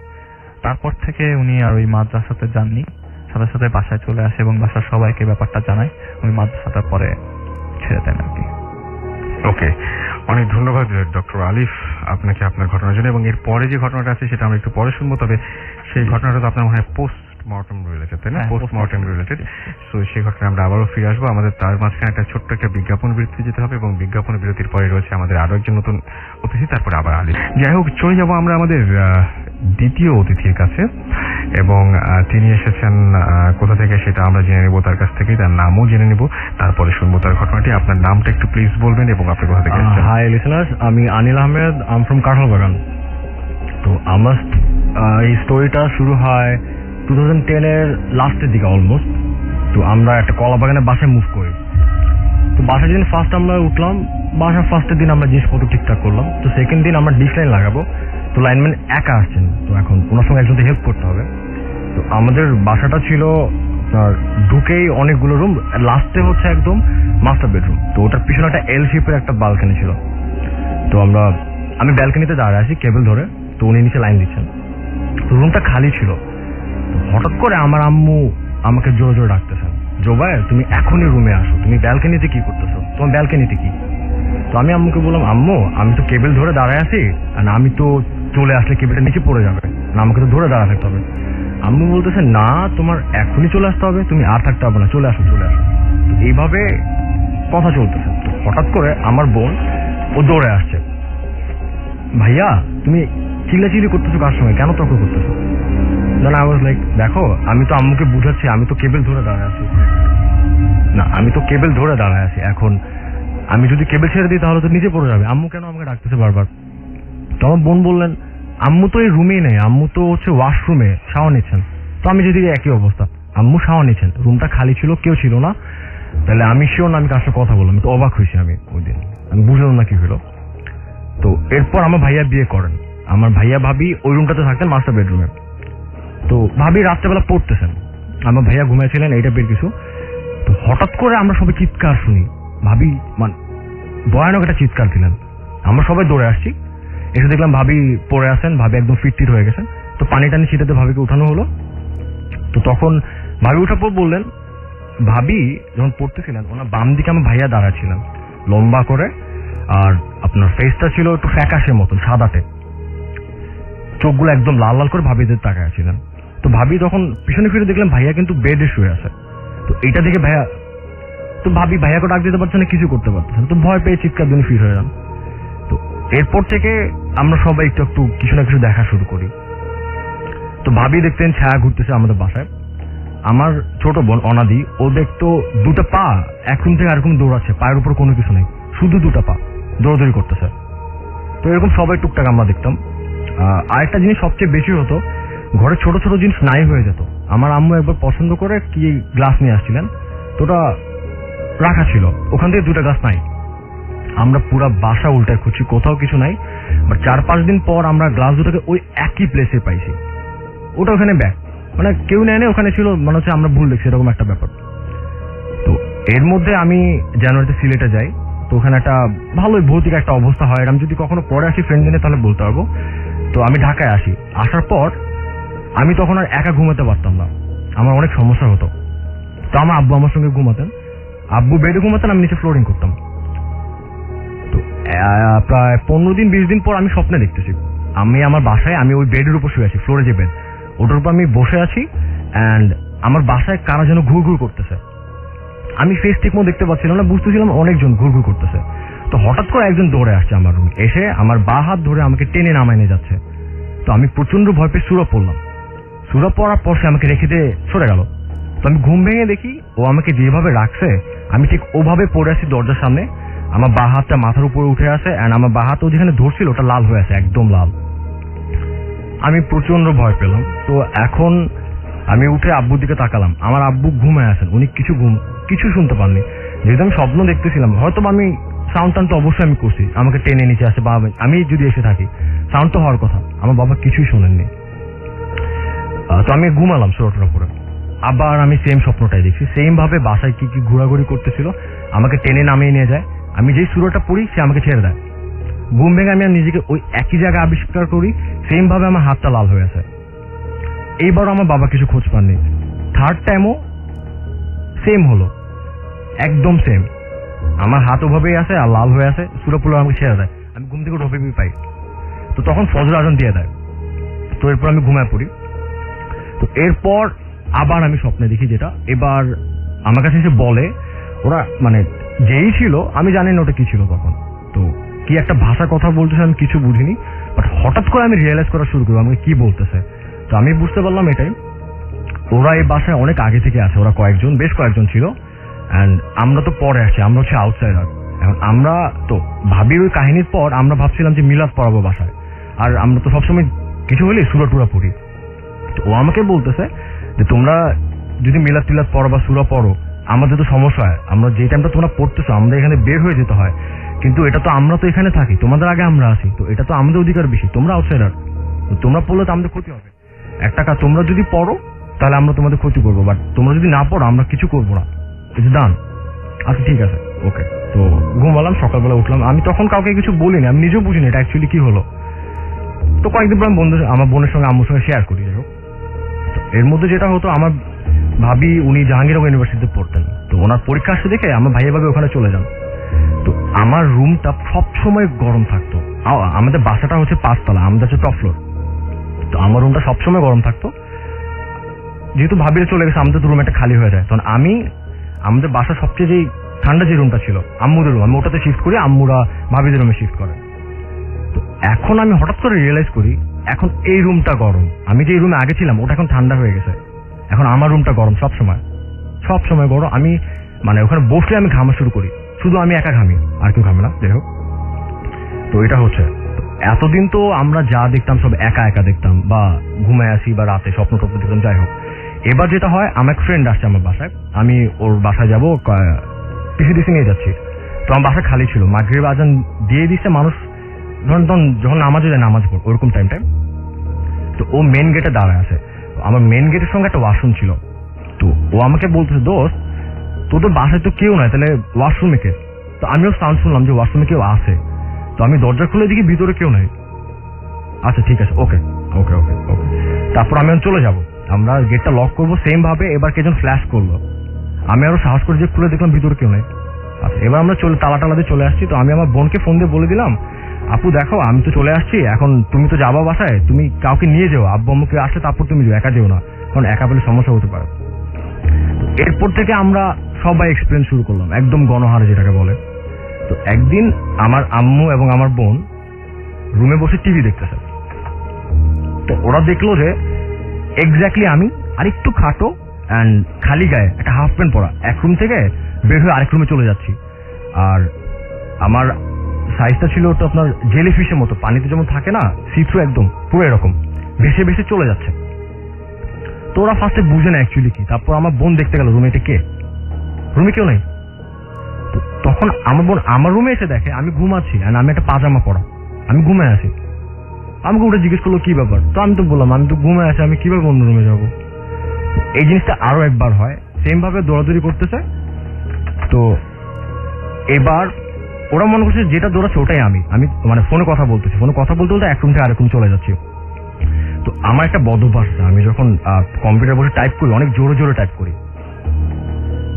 Speaker 1: তারপর থেকে উনি আর ওই মাদ্রাসাতে যাননি, সাথে সাথে বাসায় চলে আসে এবং বাসার সবাইকে ব্যাপারটা জানায়। ওই মাদ্রাসাটা পরে ছেড়ে দেন আর কি।
Speaker 2: ওকে, অনেক ধন্যবাদ ডক্টর আলিফ আপনাকে আপনার ঘটনার জন্য। এবং এর পরে যে ঘটনাটা আছে সেটা আমরা একটু পরে শুনবো, তবে সেই ঘটনাটা তো আপনার মনে হয় পোস্টমর্টম রিলেটেড, তাই না? Post-mortem related. সো সেই ঘটনায় আমরা আবারও ফিরে আসবো। আমাদের তার মাঝখানে একটা ছোট্ট একটা বিজ্ঞাপন বিরতি যেতে হবে, এবং বিজ্ঞাপন বিরতির পরে রয়েছে আমাদের আরো একজন নতুন অতিথি, তারপরে আবার আলিফ। যাই হোক, চলে যাবো আমরা আমাদের দ্বিতীয় অতিথির কাছে, এবং তিনি এসেছেন কোথা থেকে সেটা আমরা জেনে নেব তার কাছ থেকেই, তার নামও জেনে নেব, তারপরে শুনবো তার ঘটনাটি। আপনার নামটা একটু প্লিজ বলবেন এবং আপনি কোথা থেকে এসেছেন?
Speaker 3: হাই লিসেনার্স, আমি আনিল আহমেদ, আম ফ্রম কাঁঠালবাগান। তো আমার এই স্টোরিটা শুরু হয় 2010-এর লাস্টের দিকে অলমোস্ট। তো আমরা একটা কলা বাগানের বাসায় মুভ করি। তো বাসায় যেদিন ফার্স্ট আমরা উঠলাম, বাসার ফার্স্টের দিন আমরা জিনিসপত্র ঠিকঠাক করলাম। তো সেকেন্ড দিন আমরা ডিশ লাইন লাগাবো। তো লাইনম্যান একা আসছেন, তো এখন ওনার সঙ্গে একজনকে হেল্প করতে হবে। তো আমাদের বাসাটা ছিল আপনার ঢুকেই অনেকগুলো রুম, লাস্টে হচ্ছে একদম মাস্টার বেডরুম। তো ওটার পিছনে একটা এল শেপের একটা বালকানি ছিল। তো আমি ব্যালকানিতে দাঁড়ায় আছি কেবল ধরে, তো উনি নিচে লাইন দিচ্ছেন। তো রুমটা খালি ছিল। তো হঠাৎ করে আমার আম্মু আমাকে জোরে জোরে ডাকতেছেন, জোবাই তুমি এখনই রুমে আসো, তুমি ব্যালকানিতে কি করতেছো, তোমার ব্যালকানিতে কি? তো আমি আম্মুকে বললাম, আম্মু আমি তো কেবল ধরে দাঁড়ায় আছি, আর আমি তো চলে আসলে কেবলটা নিচে পড়ে যাবে, না আমাকে তো ধরে দাঁড়া থাকতে হবে। আম্মু বলতেছে না, তোমার এখনই চলে আসতে হবে, তুমি আর থাকতে হবে না, চলে আসো চলে আসো। এইভাবে কথা চলতেছে। তো হঠাৎ করে আমার বোন ও দৌড়ে আসছে, ভাইয়া তুমি চিল্লাচিল্লি করতেছো কার সঙ্গে, কেন তর্ক করতেছো? দেন আই ওয়াজ লাইক, দেখো আমি তো আম্মুকে বুঝাচ্ছি আমি তো কেবল ধরে দাঁড়ায় আছি, না আমি তো কেবল ধরে দাঁড়ায় আছি, এখন আমি যদি কেবল ছেড়ে দিই তাহলে তো নিচে পড়ে যাবে, আম্মু কেন আমাকে ডাকতেছে বারবার? তো আমার বোন বললেন, আম্মু তো এই রুমেই নেই, আম্মু তো হচ্ছে ওয়াশরুমে শাওয়ার নিচ্ছেন। তো আমি যদি একই অবস্থা, আম্মু শাওয়ার নিচ্ছেন, রুমটা খালি ছিল, কেউ ছিল না, তাহলে আমি শিওর না আমি কার সাথে কথা বললাম। তো অবাক হয়েছি আমি ওই দিন, আমি বুঝলাম না কি হলো। তো এরপর আমার ভাইয়া বিয়ে করেন, আমার ভাইয়া ভাবি ওই রুমটাতে থাকতেন মাস্টার বেডরুমে। তো ভাবি রাত্রেবেলা পড়তেছেন, আমার ভাইয়া ঘুমিয়েছিলেন, এইটা বের কিছু। তো হঠাৎ করে আমরা সবাই চিৎকার শুনি, ভাবি মানে ভয়ানক একটা চিৎকার দিলেন। আমরা সবাই দৌড়ে আসছি, এসে দেখলাম ভাবি পড়ে আছেন, ভাবি একদম ফিট হয়ে গেছেন। তো পানি টানি ছিটাতে ভাবিকে উঠানো হলো। তো তখন ভাবি উঠার পর বললেন, ভাবি যখন পড়তেছিলেন ওনার বাম দিকে আমার ভাইয়া দাঁড়া ছিলেন লম্বা করে, আর আপনার ফেসটা ছিল একটু ফ্যাকাশের মতন সাদাটে, চোখগুলো একদম লাল লাল করে ভাবিদের তাকায় ছিলেন। তো ভাবি তখন পিছনে ফিরে দেখলেন ভাইয়া কিন্তু বেডে শুয়ে আছে। তো এইটা দেখে ভাইয়া, তো ভাবি ভাইয়াকে ডাক দিতে পারছে না, কিছু করতে পারতেছে না, তো ভয় পেয়ে চিৎকার দিয়ে ফির হয়ে যান। তো এরপর থেকে আমরা সবাই একটু একটু কিছু না কিছু দেখা শুরু করি। তো ভাবি দেখতেন ছায়া ঘুরতেছে আমাদের বাসায়। আমার ছোট বোন অনাদি, ও দেখতো দুটো পা এক রুম থেকে আরেক রুম দৌড়াচ্ছে, পায়ের উপর কোনো কিছু নেই, শুধু দুটো পা দৌড়াদৌড়ি করতেছে। তো এরকম সবাই টুকটাক আমরা দেখতাম। আরেকটা জিনিস সবচেয়ে বেশি হতো, ঘরে ছোট ছোট জিনিস নাই হয়ে যেত। আমার আম্মু একবার পছন্দ করে কি গ্লাস নিয়ে আসছিলেন, তো ওটা রাখা ছিল, ওখান থেকে 2টা গ্লাস নাই। আমরা পুরো বাসা উল্টায় খুঁজছি, কোথাও কিছু নাই। বাট 4-5 দিন পর আমরা গ্লাস দুটোকে ওই একই প্লেসে পাইছি, ওটা ওখানে ব্যাগ, মানে কেউ নেয় ওখানে ছিল, মনে হচ্ছে আমরা ভুল দেখছি, এরকম একটা ব্যাপার। তো এর মধ্যে আমি জানুয়ারিতে সিলেটে যাই, তো ওখানে একটা ভালোই ভৌতিক একটা অবস্থা হয়। আমি যদি কখনো পরে আসি ফ্রেন্ড দিনে তাহলে বলতে পারবো। তো আমি ঢাকায় আসি, আসার পর আমি তখন আর একা ঘুমাতে পারতাম না, আমার অনেক সমস্যা হতো। তো আমার আব্বু আমার সঙ্গে ঘুমাতেন, আব্বু বেডে ঘুমাতেন, আমি নিচে ফ্লোরিং করতাম। তো প্রায় 15-20 দিন পর আমি স্বপ্নে দেখতেছি আমি আমার বাসায়, আমি ওই বেডের উপর শুয়ে আছি, ফ্লোরে যে বেড ওটার উপর আমি বসে আছি, অ্যান্ড আমার বাসায় কারা যেন ঘুর ঘুর করতেছে। আমি ফেস ঠিক মতো দেখতে পাচ্ছিলাম না, বুঝতেছিলাম অনেকজন ঘুর ঘুর করতেছে। তো হঠাৎ করে একজন দৌড়ে আসছে আমার রুমে, এসে আমার বা হাত ধরে আমাকে টেনে নামায় নিয়ে যাচ্ছে। তো আমি প্রচন্ড ভয় পেয়ে সুরা পড়লাম। সুরা পড়ার পর সে আমাকে রেখে দিয়ে সরে গেল। তো আমি ঘুম ভেঙে দেখি ও আমাকে যেভাবে রাখছে আমি ঠিক ওভাবে পড়ে আছি দরজার সামনে, আমার বা হাতটা মাথার উপরে উঠে আছে, অ্যান্ড আমার বা হাত ও যেখানে ধরছিল ওটা লাল হয়ে আছে, একদম লাল। আমি প্রচন্ড ভয় পেলাম। তো এখন আমি উঠে আব্বুর দিকে তাকালাম, আমার আব্বু ঘুমায় আছেন, উনি কিছু শুনতে পাননি, যেহেতু আমি স্বপ্ন দেখতেছিলাম। হয়তো আমি সাউন্ড টাউন তো অবশ্যই আমি করছি, আমাকে টেনে নিচে আসে বা আমি যদি এসে থাকি, সাউন্ড তো হওয়ার কথা, আমার বাবা কিছুই শোনেননি। তো আমি ঘুমালাম সোরাটার উপরে, আবার আমি সেম স্বপ্নটাই দেখছি, সেম ভাবে বাসায় কি কি ঘোরাঘুরি করতেছিল, আমাকে টেনে নামিয়ে নিয়ে যায়, আমি যেই সুরাটা পড়ি সে আমাকে ছেড়ে দেয়। ঘুম ভেঙে আমি নিজেকে ওই একই জায়গায় আবিষ্কার করি, সেম ভাবে আমার হাতটা লাল হয়ে আছে। এইবারও আমার বাবা কিছু খোঁজ পাননি। থার্ড টাইমও সেম হলো, একদম সেম, আমার হাত ওভাবেই আছে আর লাল হয়ে আছে, সুরাপুলো আমাকে ছেড়ে দেয়, আমি ঘুম থেকে ঢোপে পাই। তো তখন ফজর আজান দিয়ে দেয়। তো এরপর আমি ঘুমায় পড়ি। তো এরপর আবার আমি স্বপ্নে দেখি যেটা, এবার আমার কাছে এসে বলে, ওরা মানে যেই ছিল আমি জানি না ওটা কি ছিল তখন, তো কি একটা ভাষা কথা বলতেছে আমি কিছু বুঝিনি, বাট হঠাৎ করে আমি রিয়েলাইজ করা শুরু করবো আমাকে কি বলতেছে। তো আমি বুঝতে পারলাম এটাই, ওরা এই বাসায় অনেক আগে থেকে আছে, ওরা বেশ কয়েকজন ছিল, অ্যান্ড আমরা তো পরে আসছি, আমরা হচ্ছে আউটসাইডার। এখন আমরা তো ভাবির ওই কাহিনীর পর আমরা ভাবছিলাম যে মিলাদ পড়াবো বাসায়, আর আমরা তো সবসময় কিছু হলে সুরা টুরা পড়ি। তো ও আমাকে বলতেছে যে তোমরা যদি মিলাদ টিলাদ পড়ো বা সুরা পড়ো, আমাদের তো সমস্যা হয়, আমরা যে টাইমটা তোমরা পড়তেছো আমাদের এখানে বের হয়ে যেতে হয়, কিন্তু এটা তো আমরা তো এখানে থাকি, তোমাদের আগে আমরা আসি, তো এটা তো আমাদের অধিকার বেশি, তোমরা আউটসাইডার, তোমরা পড়লে তো আমাদের ক্ষতি হবে। একটা কাজ, তোমরা যদি পড়ো তাহলে আমরা তোমাদের ক্ষতি করবো, বাট তোমরা যদি না পড়ো আমরা কিছু করবো না, ইটস ডান। আচ্ছা ঠিক আছে, ওকে। তো ঘুমালাম, সকালবেলা উঠলাম, আমি তখন কাউকে কিছু বলিনি, আমি নিজেও বুঝিনি এটা অ্যাকচুয়ালি কি হলো। তো কয়েকদিন পর আমার বোনের সঙ্গে আম্মুর সঙ্গে শেয়ার করি। এর মধ্যে যেটা হতো, আমার ভাবি উনি জাহাঙ্গীরনগর ইউনিভার্সিটিতে পড়তেন, তো ওনার পরীক্ষা আসতে দেখে আমার ভাইয়ের ভাবে ওখানে চলে যান। তো আমার রুমটা সবসময় গরম থাকতো, আমাদের বাসাটা হচ্ছে 5 তলা, আমাদের হচ্ছে টপ ফ্লোর, তো আমার রুমটা সবসময় গরম থাকতো। যেহেতু ভাবিরা চলে গেছে আমাদের রুম একটা খালি হয়ে যায়, তখন আমি আমাদের বাসার সবচেয়ে যে ঠান্ডা যে রুমটা ছিল আম্মুদের রুম, আমি ওটাতে শিফট করি, আম্মুরা ভাবিদের রুমে শিফট করে। তো এখন আমি হঠাৎ করে রিয়েলাইজ করি এখন এই রুমটা গরম, আমি যে রুমে আগে ছিলাম ওটা এখন ঠান্ডা হয়ে গেছে, এখন আমার রুমটা গরম সবসময় গরম। আমি মানে ওখানে বসলে আমি ঘামা শুরু করি, শুধু আমি একা ঘামি, আর কেউ ঘামে না, যাই হোক। তো এটা হচ্ছে, এতদিন তো আমরা যা দেখতাম সব একা একা দেখতাম, বা ঘুমায় আসি বা রাতে স্বপ্ন টপ্ন দেখতাম, যাই হোক। এবার যেটা হয়, আমার এক ফ্রেন্ড আসছে আমার বাসায়, আমি ওর বাসায় যাবো, পিসি নিয়ে যাচ্ছি। তো আমার বাসা খালি ছিল, মাগরিব আজান দিয়ে দিচ্ছে, মানুষ যখন নামাজে যায় নামাজ পড় ওরকম টাইম। তো ও মেন গেটে দাঁড়ায় আছে, আমার মেন গেটের সঙ্গে একটা ওয়াশরুম ছিল। তো ও আমাকে বলতেছে, দোস্ত তোদের বাসায় তো কেউ নাই, তাহলে ওয়াশরুমে কে? তো আমিও সাউন্ড শুনলাম যে ওয়াশরুমে কেউ আছে, তো আমি দরজা খুলে দেখি ভিতরে কেউ নাই। আচ্ছা ঠিক আছে, ওকে ওকে ওকে ওকে। তারপর আমি চলে যাব, আমরা গেটটা লক করবো সেম ভাবে। এবার কেজন ফ্ল্যাশ করলো, আমি আরো সাহস করে যে খুলে দেখলাম ভিতরে কেউ নেই। আচ্ছা এবার আমরা তালা টালাতে চলে আসছি। তো আমি আমার বোনকে ফোন দিয়ে বলে দিলাম, আপু দেখো আমি তো চলে আসছি, এখন তুমি তো যাবা বাসায়, তুমি কাউকে নিয়ে যাও, আব্বু আম্মুকে আসলে তারপর তুমি যাও, একা যেও না, কারণ একা পেলে সমস্যা হতে পারে। এরপর থেকে আমরা সবাই এক্সপিরিয়েন্স শুরু করলাম, একদম গণহারে যেটাকে বলে। তো একদিন আমার আম্মু এবং আমার বোন রুমে বসে টিভি দেখতেছে। তো ওরা দেখলো যে এক্স্যাক্টলি আমি আর একটু খাটো অ্যান্ড খালি গায়ে একটা হাফ প্যান্ট পরা এক রুম থেকে বের হয়ে আরেক রুমে চলে যাচ্ছি। আর আমার সাইজটা ছিল তো আপনার জেলিফিশের মতো, পানিতে যেমন থাকে না সিথ্রু, একদম পুরো এরকম ভেসে ভেসে চলে যাচ্ছে। তো ওরা ফার্স্টে বুঝে না অ্যাকচুয়ালি কি। তারপর আমার বোন দেখতে গেল রুমে, এটা কে, রুমে কেউ নেই। তো তখন আমার বোন আমার রুমে এসে দেখে আমি ঘুমাচ্ছি, আর আমি একটা পাজামা পরা, আমি ঘুমে আছি। আমাকে ওটা জিজ্ঞেস করলো কি ব্যাপার, তো আমি তো বললাম আমি তো ঘুমে আছি, আমি কিভাবে অন্য রুমে যাবো। এই জিনিসটা আরো একবার হয়, সেম ভাবে দৌড়াদৌড়ি করতেছে। তো এবার ওরা মনে করছে যেটা দৌড়াচ্ছে ওটাই আমি মানে ফোনে কথা বলতেছি, ফোনে কথা বলতে বলতে এক রুম থেকে আরেক রুম চলে যাচ্ছি। তো আমার একটা বদ অভ্যাস, আমি যখন কম্পিউটার বসে টাইপ করি অনেক জোরে জোরে টাইপ করি।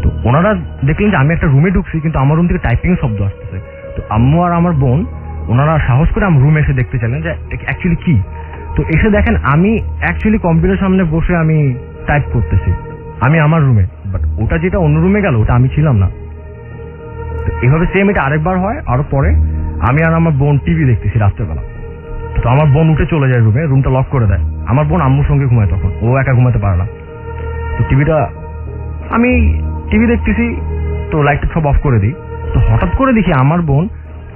Speaker 3: তো ওনারা দেখলেন যে আমি একটা রুমে ঢুকছি কিন্তু আমার রুম থেকে টাইপিং শব্দ আসতেছে। তো আম্মু আর আমার বোন ওনারা সাহস করে আমার রুমে এসে দেখতে চাইলেন যে অ্যাকচুয়ালি কি। তো এসে দেখেন আমি অ্যাকচুয়ালি কম্পিউটার সামনে বসে আমি টাইপ করতেছি, আমি আমার রুমে, বাট ওটা যেটা অন্য রুমে গেল ওটা আমি ছিলাম না। তো এভাবে সেম এটা আরেকবার হয়। আরো পরে আমি আর আমার বোন টিভি দেখতেছি রাত্রেবেলা। তো আমার বোন উঠে চলে যায় রুমে, রুমটা লক করে দেয়। আমার বোন আম্মুর সঙ্গে ঘুমায়, তখন ও একা ঘুমাতে পারে না। তো আমি টিভি দেখতেছি, তো লাইটটা সব অফ করে দিই। তো হঠাৎ করে দেখি আমার বোন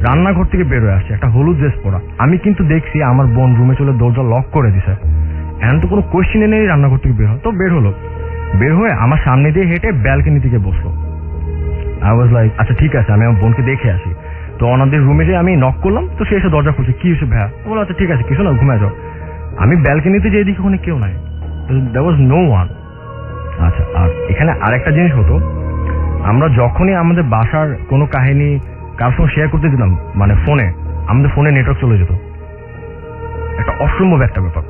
Speaker 3: রান্নাঘর থেকে বের হয়ে আসছে, একটা হলুদ ড্রেস পরা। আমি কিন্তু দেখছি আমার বোন রুমে চলে দরজা লক করে দিছে। এখন তো কোনো কোয়েশ্চেনে নেই রান্নাঘর থেকে বের হয়। তো বের হলো, বের হয়ে আমার সামনে দিয়ে হেঁটে ব্যালকনি থেকে বসলো। আই ওয়াজ লাইক আচ্ছা ঠিক আছে, আমি আমার বোনকে দেখে আসি। তো ওনাদের রুমে যে আমি নক করলাম, তো সে এসে দরজা খুলছে, কি হয়েছে ভাইয়া? বলো আচ্ছা ঠিক আছে, কিছু না, ঘুমায় যাও। আমি ব্যালকনিতে যেয়ে দেখি ওখানে কেউ নাই, দেয়ার ওয়াজ নো ওয়ান। আচ্ছা, আর এখানে আরেকটা জিনিস হতো, আমরা যখনই আমাদের বাসার কোনো কাহিনী কারোর সঙ্গে শেয়ার করতে দিলাম, মানে ফোনে, আমাদের ফোনে নেটওয়ার্ক চলে যেত, একটা অসম্ভব একটা ব্যাপার।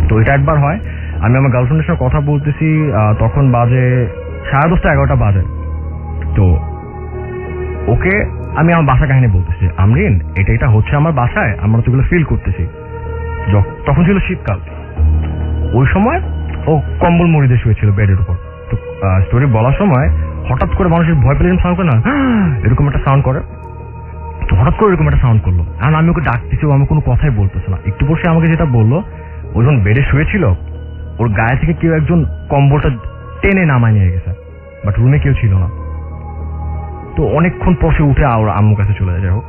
Speaker 3: তো এটা একবার হয়, আমি আমার গার্লফ্রেন্ডের সঙ্গে কথা বলতেছি, তখন বাজে 10:30 11টা বাজে। তো ওকে আমি আমার বাসা কাহিনী বলতেছি, আমরিন এটা হচ্ছে আমার বাসায়, আমরা তো এগুলো ফিল করতেছি। তখন ছিল শীতকাল, ওই সময় ও কম্বল মুড়ি দিয়ে শুয়েছিল বেডের উপর। তো স্টোরি বলার সময় হঠাৎ করে মানুষের ভয় পেলে সাউন্ড করে না, এরকম একটা সাউন্ড করে। তো হঠাৎ করে এরকম একটা সাউন্ড করলো, কারণ আমি ওকে ডাকতেছি, ও আমি কোনো কথাই বলতেছে না। একটু পর সে আমাকে যেটা বললো, ও যখন বেডে শুয়েছিল ওর গায়ে থেকে কেউ একজন কম্বলটা টেনে নামায় নিয়ে গেছে, বাট রুমে কেউ ছিল না। তো অনেকক্ষণ পর সে উঠে আম্মুর কাছে চলে যায়। যাই হোক,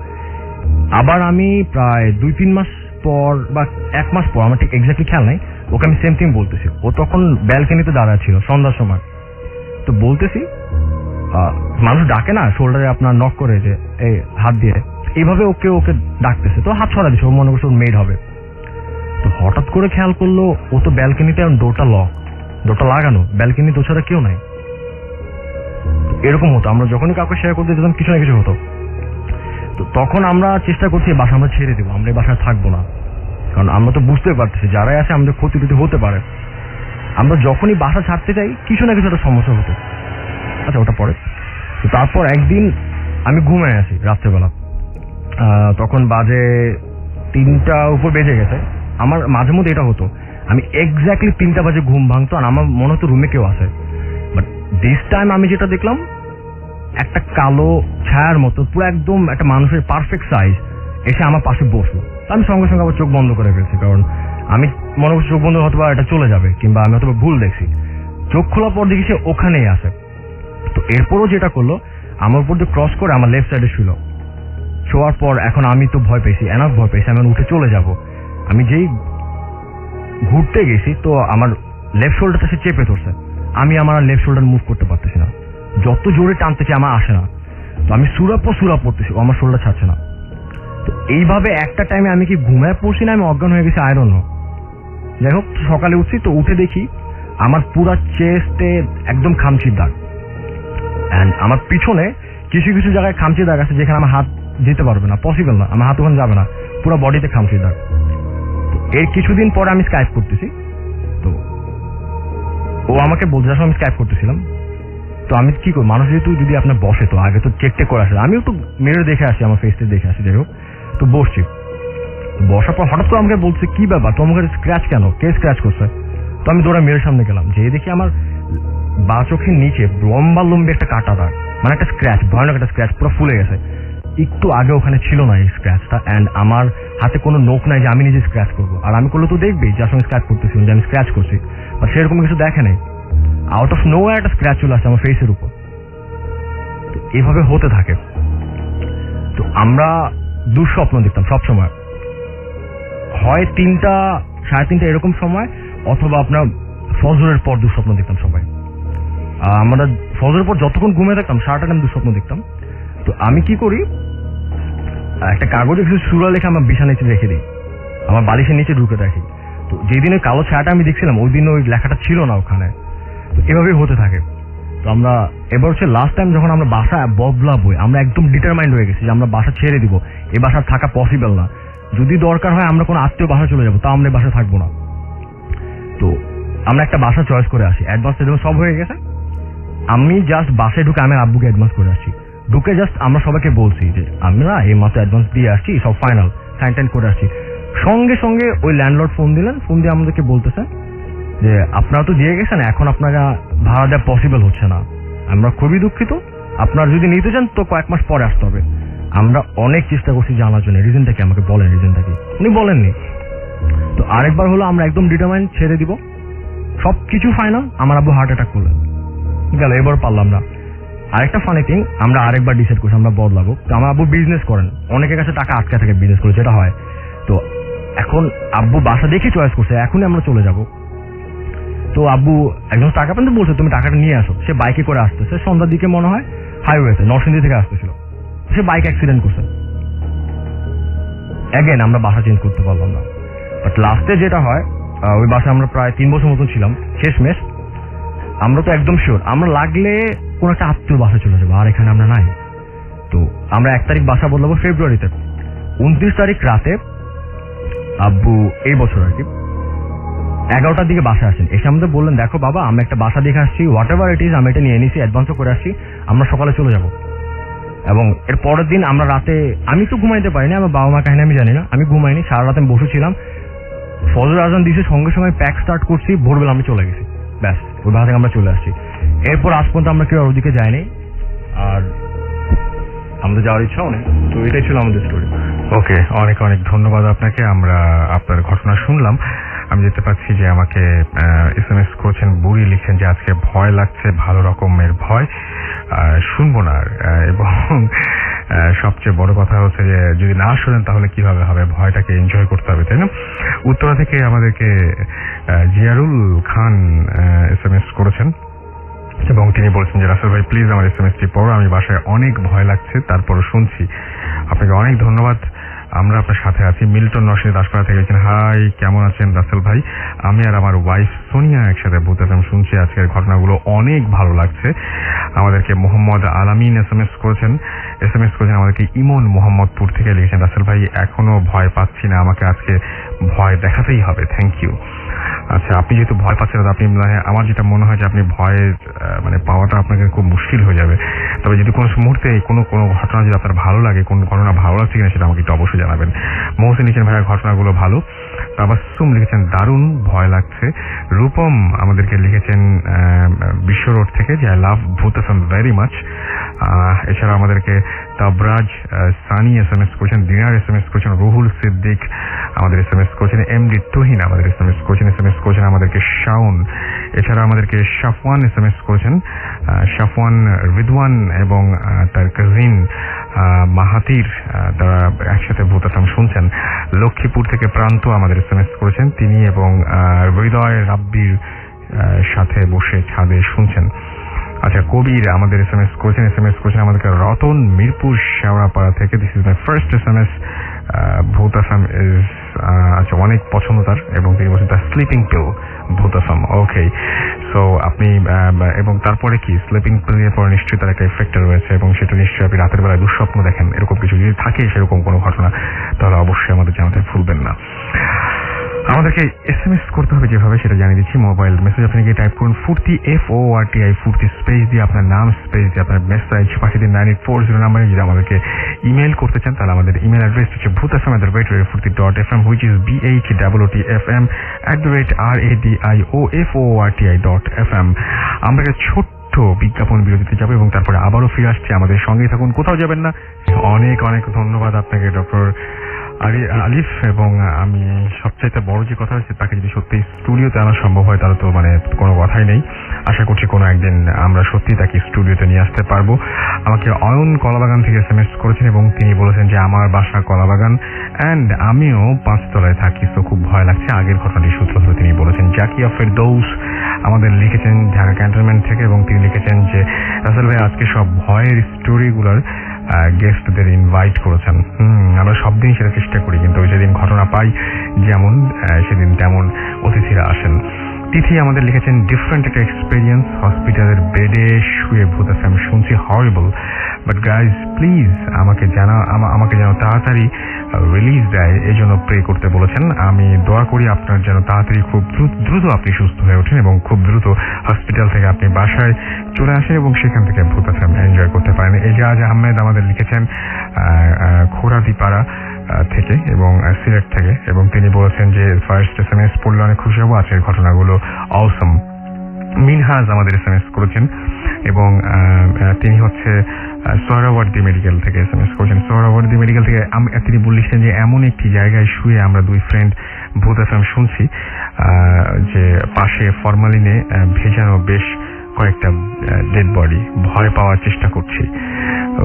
Speaker 3: আবার আমি প্রায় 2-3 মাস পর বা 1 মাস পর, আমার ঠিক এক্স্যাক্টলি খেয়াল নাই, ওকে আমি সেম থিং বলতেছি। ও তখন ব্যালকনিতে দাঁড়ায় ছিল সন্ধ্যার সময়। তো বলতেছি, মানুষ ডাকে না শোল্ডারে আপনার নক করে, যে এই হাত দিয়ে, এইভাবে ওকে ডাকতেছে। তো হাত ছড়া দিচ্ছে, ও মনে করছে ওর মেড হবে। তো হঠাৎ করে খেয়াল করলো ও তো ব্যালকনিতে ডোরটা ডোরটা লাগানো, ব্যালকনি তো ছাড়া কেউ নাই। এরকম হতো, আমরা যখনই কাউকে শেয়ার করতে যেতাম কিছু না কিছু হতো। তো তখন আমরা চেষ্টা করছি এই বাসা আমরা ছেড়ে দেবো, আমরা এই বাসায় থাকবো না, কারণ আমরা তো বুঝতে পারতেছি যারাই আছে আমাদের ক্ষতি টুতি হতে পারে। আমরা যখনই বাসা ছাড়তে চাই কিছু না কিছু একটা সমস্যা হতো। আচ্ছা, ওটা পরে। তো তারপর একদিন আমি ঘুমায় আছি রাত্রেবেলা, তখন বাজে 3টা উপর বেজে গেছে। আমার মাঝে মধ্যে এটা হতো, আমি এক্স্যাক্টলি 3টা বাজে ঘুম ভাঙতো, আর আমার মনে হতো রুমে কেউ আছে। বাট দিস টাইম আমি যেটা দেখলাম, একটা কালো ছায়ার মতো পুরো একদম একটা মানুষের পারফেক্ট সাইজ এসে আমার পাশে বসলো। আমি সঙ্গে সঙ্গে আবার চোখ বন্ধ করে ফেলছি, কারণ আমি মনে করছি চোখ বন্ধ হয়তো বা এটা চলে যাবে, কিংবা আমি হয়তো ভুল দেখছি। চোখ খোলার পর দেখি সে ওখানেই আছে। তো এরপরও যেটা করলো, আমার উপর দিয়ে ক্রস করে আমার লেফট সাইডে শুলো। শোয়ার পর এখন আমি তো ভয় পেয়েছি, এনাফ ভয় পেয়েছি, আমি উঠে চলে যাব। আমি যেই ঘুরতে গেছি, তো আমার লেফট শোল্ডারটা সে চেপে ধরছে। আমি আমার লেফট শোল্ডার মুভ করতে পারতেছি না, যত জোরে টানতেছি আমার আসে না। তো আমি সুরা পড়তেছি, ও আমার শোল্ডার ছাড়ছে না। তো এইভাবে একটা টাইমে আমি কি ঘুমায় পড়ছি না আমি অজ্ঞান হয়ে গেছি, আই ডোন্ট নো। যাই হোক, সকালে উঠছি, তো উঠে দেখি আমার পুরা চেস্টে একদম খামচির দাগ, অ্যান্ড আমার পিছনে কিছু কিছু জায়গায় খামচির দাগ আছে যেখানে আমার হাত যেতে পারবে না, পসিবল না, আমার হাত ওখানে যাবে না, পুরো বডিতে খামচির দাগ। এর কিছুদিন পরে আমি স্কাইপ করতেছি, তো ও আমাকে বলতে যাওয়ার সময় আমি স্কাইপ করতেছিলাম। তো আমি কি করবো, মানুষ যেহেতু যদি আপনার বসে, তো আগে তো চেক করে আসে, আমিও তো মিরর দেখে আসি, আমার ফেসটা দেখে আসি। যাই হোক, তো বসছি, বসার পর হঠাৎ করে আমাকে বলছে কি ব্যাপার, তোমাকে স্ক্র্যাচ কেন, কে স্ক্র্যাচ করছে? তো আমি দৌড়া মিররের সামনে গেলাম, যে দেখি আমার বা চোখের নিচে লম্বা একটা কাটা দাগ, মানে একটা স্ক্র্যাচ, ভয়ানক একটা স্ক্র্যাচ, পুরো ফুলে গেছে। একটু আগে ওখানে ছিল না এই স্ক্র্যাচটা, অ্যান্ড আমার হাতে কোনো নোক নাই যে আমি নিজে স্ক্র্যাচ করবো। আর আমি করলে তো দেখবি যার সঙ্গে স্ক্র্যাচ করতেছি যে আমি স্ক্র্যাচ করছি, বা সেরকম কিছু দেখে নেই। আউট অফ নো একটা স্ক্র্যাচ চলে আসছে আমার ফেসের উপর। তো এভাবে হতে থাকে। তো আমরা দুঃস্বপ্ন দেখতাম সবসময়, হয় 3টা 3:30 এরকম সময়, অথবা আপনার ফজরের পর দুঃস্বপ্ন দেখতাম সবাই। আমরা ফজরের পর যতক্ষণ ঘুমিয়ে থাকতাম সারাটা টাইম দুঃস্বপ্ন দেখতাম। তো আমি কি করি, একটা কাগজে কিছু সূরা লেখা আমার বিছানায় নিচে রেখে দিই, আমার বালিশের নিচে ঢুকে রাখি। তো যেদিন ওই কালো ছায়াটা আমি দেখছিলাম ওই দিন ওই লেখাটা ছিল না ওখানে। তো এভাবেই হতে থাকে। তো আমরা এবার হচ্ছে লাস্ট টাইম যখন আমরা বাসা বদলাবো, আমরা একদম ডিটারমাইন্ড হয়ে গেছি যে আমরা বাসা ছেড়ে দিব, এই বাসা থাকা পসিবল না। যদি দরকার হয় আমরা কোনো আত্মীয় বাসা চলে যাবো, তা আমরা বাসা থাকবো না। তো আমরা একটা বাসা চয়েস করে আসি, অ্যাডভান্স সব হয়ে গেছে। আমি জাস্ট বাসায় ঢুকে আমি আব্বুকে অ্যাডভান্স করে আসছি। ঢুকে জাস্ট আমরা সবাইকে বলছি যে আমরা এই মাত্র অ্যাডভান্স দিয়ে আসছি, সব ফাইনাল সাইন টাইন করে আসছি। সঙ্গে সঙ্গে ওই ল্যান্ডলর্ড ফোন দিলেন, ফোন দিয়ে আমাদেরকে বলতেছে যে আপনারা তো দিয়ে গেছেন, এখন আপনারা ভাড়া দেওয়া পসিবল হচ্ছে না, আমরা খুবই দুঃখিত, আপনারা যদি নিতে চান তো কয়েক মাস পরে আসতে হবে। আমরা অনেক চেষ্টা করছি জানার জন্য রিজনটা কি, আমাকে বলেন রিজনটা কি। উনি বলেননি। তো আরেকবার হলো আমরা একদম ডিটারমাইন্ড ছেড়ে দিব, সবকিছু ফাইনাল। আমার আব্বু হার্ট অ্যাটাক করলেন, গেল, এবার পারলাম না। আরেকটা ফানি থিং, আমরা আরেকবার ডিসাইড করছি আমরা বদলাবো। তো আমার আব্বু বিজনেস করেন, অনেকের কাছে টাকা আটকে থাকে বিজনেস করে, যেটা হয়। তো এখন আব্বু বাসা দেখে চয়েস করছে এখনই আমরা চলে যাব। তো আব্বু একজন টাকা পেতে বলছে তুমি টাকাটা নিয়ে আসো। সে বাইকে করে আসতেছে, সন্ধ্যার দিকে মনে হয় হাইওয়েতে নরসিংদী থেকে আসতেছিল, সে বাইক অ্যাক্সিডেন্ট করছে। অ্যাগেন আমরা বাসা চেঞ্জ করতে পারলাম না। বাট লাস্টে যেটা হয়, ওই বাসায় আমরা প্রায় 3 বছর মতন ছিলাম। শেষমেশ আমরা তো একদম শিওর আমরা লাগলে কোন একটা আত্মীয় বাসায় চলে যাবো, আর এখানে আমরা নাই। তো আমরা 1 তারিখ বাসা বদলাবো ফেব্রুয়ারিতে। 29 তারিখ রাতে আব্বু এই বছর আর কি 11টার দিকে বাসায় আসেন, এসে আমাদের বললেন দেখো বাবা আমি একটা বাসা দেখে আসছি, হোয়াট এভার ইট ইজ, আমি এটা নিয়ে নিয়েছি, অ্যাডভান্সও করে আসছি, আমরা সকালে চলে যাব। এবং এর পরের দিন আমরা রাতে, আমি তো ঘুমাইতে পারিনি, আমার বাবা মা কাহিনী আমি জানি না, আমি ঘুমাইনি, সারা রাত আমি বসেছিলাম। ফজর আজান দিয়েছে, সঙ্গে সঙ্গে প্যাক স্টার্ট করছি, ভোরবেলা আমি চলে গেছি, ব্যাস ওই বাসা থেকে আমরা চলে আসছি। এরপর আজ পর্যন্ত আমরা কেউ ওদিকে যাইনি, আর আমাদের যাওয়ার ইচ্ছাও নেই। তো এটাই ছিল আমাদের স্টোরি।
Speaker 2: ওকে, অনেক অনেক ধন্যবাদ আপনাকে। আমরা আপনার ঘটনা শুনলাম। আমি দেখতে পাচ্ছি যে আমাকে SMS করেছেন, বুড়ি লিখছেন যে আজকে ভয় লাগছে, ভালো রকমের ভয়, শুনবো না। এবং সবচেয়ে বড় কথা হচ্ছে যে যদি না শুনেন তাহলে কিভাবে হবে, ভয়টাকে এনজয় করতে হবে, তাই না? উত্তরা থেকে আমাদেরকে জিয়ারুল খান SMS করেছেন এবং তিনি বলছেন যে রাসেল ভাই প্লিজ আমার SMS-টি পড়ো, আমি বাসায় অনেক ভয় লাগছে তারপরও শুনছি। আপনাকে অনেক ধন্যবাদ, আমরা আপনার সাথে আছি। মিল্টন নরসিংদী দাসপাড়া থেকে লিখছেন, হাই কেমন আছেন রাসেল ভাই, আমি আর আমার ওয়াইফ সোনিয়া একসাথে ভূত FM শুনছি, আজকের ঘটনাগুলো অনেক ভালো লাগছে। আমাদেরকে মোহাম্মদ আলামিন SMS করেছেন আমাদেরকে ইমন মোহাম্মদপুর থেকে লিখেছেন, রাসেল ভাই এখনো ভয় পাচ্ছি না, আমাকে আজকে ভয় দেখাতেই হবে, থ্যাংক ইউ। আচ্ছা, আপনি যেহেতু ভয় পাচ্ছেন, আপনি আমার যেটা মনে হয় যে আপনি ভয় মানে পাওয়াটা আপনাকে খুব মুশকিল হয়ে যাবে। তবে যদি কোনো মুহূর্তে কোনো ঘটনা যদি আপনার ভালো লাগে, কোন ঘটনা ভালো লাগছে কিনা সেটা আমাকে একটু অবশ্যই জানাবেন। মহসিন লিখেছেন ভাইয়া ঘটনাগুলো ভালো। তাবাসসুম লিখেছেন দারুণ ভয় লাগছে। রূপম আমাদেরকে লিখেছেন বিশ্ব রোড থেকে যে আই লাভ ভূত FM ভেরি মাচ। এছাড়া আমাদেরকে তাবরাজ সানি SMS করেছেন, দিনার SMS করেছেন, রুহুল সিদ্দিক আমাদের SMS করেছেন, MD তুহিন আমাদের SMS করেছেন আমাদেরকে শাওন। এছাড়া আমাদেরকে শাফওয়ান SMS করেছেন, শাফওয়ান রিদওয়ান এবং তার কাজিন মাহাতির, তারা একসাথে ভূত FM শুনছেন। লক্ষ্মীপুর থেকে প্রান্ত আমাদের SMS করেছেন, তিনি এবং হৃদয় রাব্বির সাথে বসে ছাদে শুনছেন। আচ্ছা, কবির আমাদের SMS করেছেন আমাদেরকে রতন মিরপুর শেওড়াপাড়া থেকে, this is my first SMS, ভূত FM ইজ আচ্ছা অনেক পছন্দ তার, এবং তিনি বলছেন তার স্লিপিং পিল ভূত FM। ওকে, সো আপনি এবং তারপরে কি স্লিপিং পিলের পরে নিশ্চয়ই তার একটা এফেক্ট রয়েছে, এবং সেটা নিশ্চয়ই আপনি রাতের বেলায় দুঃস্বপ্ন দেখেন, এরকম কিছু যদি থাকে সেরকম কোনো ঘটনা, তাহলে অবশ্যই আমাদের জানাতে ভুলবেন না। আমাদেরকে SMS করতে হবে যেভাবে সেটা জানিয়ে দিচ্ছি। মোবাইল মেসেজ আপনি গিয়ে টাইপ করুন ফুর্তি FORTI ফুর্তি স্পেস দিয়ে আপনার নাম স্পেস দিয়ে আপনার মেসেজ পাঠিয়ে দিন 9840 নাম্বারে। যদি আমাদেরকে ইমেল করতে চান তাহলে আমাদের ইমেল অ্যাড্রেস হচ্ছে bhutfm@furti.fm which is BHOOTFM@radioforti.fm। আমরা ছোট্ট বিজ্ঞাপন বিরতিতে যাবো এবং তারপরে আবারও ফিরে আসছি, আমাদের সঙ্গেই থাকুন, কোথাও যাবেন না। অনেক অনেক ধন্যবাদ আপনাকে ডক্টর আলিফ এবং আমি সবচাইতে বড় যে কথা হচ্ছে তাকে যদি সত্যি স্টুডিওতে আনা সম্ভব হয় তাহলে তো মানে কোনো কথাই নেই। আশা করছি কোনো একদিন আমরা সত্যি তাকে স্টুডিওতে নিয়ে আসতে পারবো। আমাকে অয়ন কলাবাগান থেকে SMS করেছেন এবং তিনি বলেছেন যে আমার বাসা কলাবাগান অ্যান্ড আমিও 5 তলায় থাকি, তো খুব ভয় লাগছে। আগের ঘটনাটি সূত্র ধরে তিনি বলেছেন। জাকিয়া ফেরদৌস আমাদের লিখেছেন ঢাকা ক্যান্টনমেন্ট থেকে এবং তিনি লিখেছেন যে রাসেল ভাই আজকে সব ভয়ের স্টোরিগুলোর গেস্টদের ইনভাইট করেছেন। আমরা সব দিন সেটা চেষ্টা করি, কিন্তু যেদিন ঘটনা পাই যেমন সেদিন তেমন অতিথিরা আসেন। তিথি আমাদের লিখেছেন ডিফারেন্ট একটা এক্সপিরিয়েন্স, হসপিটালের বেডে শুয়ে ভূত FM শুনছি, হরিবল, বাট গাইজ প্লিজ আমাকে যেন তাড়াতাড়ি রিলিজ দেয় এই জন্য প্রে করতে বলেছেন। আমি দোয়া করি আপনার যেন তাড়াতাড়ি খুব দ্রুত আপনি সুস্থ হয়ে ওঠেন এবং খুব দ্রুত হসপিটাল থেকে আপনি বাসায় চলে আসেন এবং সেখান থেকে ভূত FM এনজয় করতে পারেন। এজাজ আহমেদ আমাদের লিখেছেন খোরাদিপাড়া থেকে এবং সিলেট থেকে এবং তিনি বলেছেন যে ফার্স্ট SMS পড়লে অনেক খুশি হবো, আজকের ঘটনাগুলো অসম। মিনহাজ আমাদের SMS করেছেন এবং তিনি হচ্ছে সোহরাওয়ার্দী মেডিকেল থেকে SMS করেছেন। সোহরাওয়ার্দী মেডিকেল থেকে তিনি বলেছেন যে এমন একটি জায়গায় শুয়ে আমরা 2 ফ্রেন্ড ভূত FM শুনছি যে পাশে ফরমালিনে ভেজানো বেশ কয়েকটা ডেড বডি, ভয় পাওয়ার চেষ্টা করছি।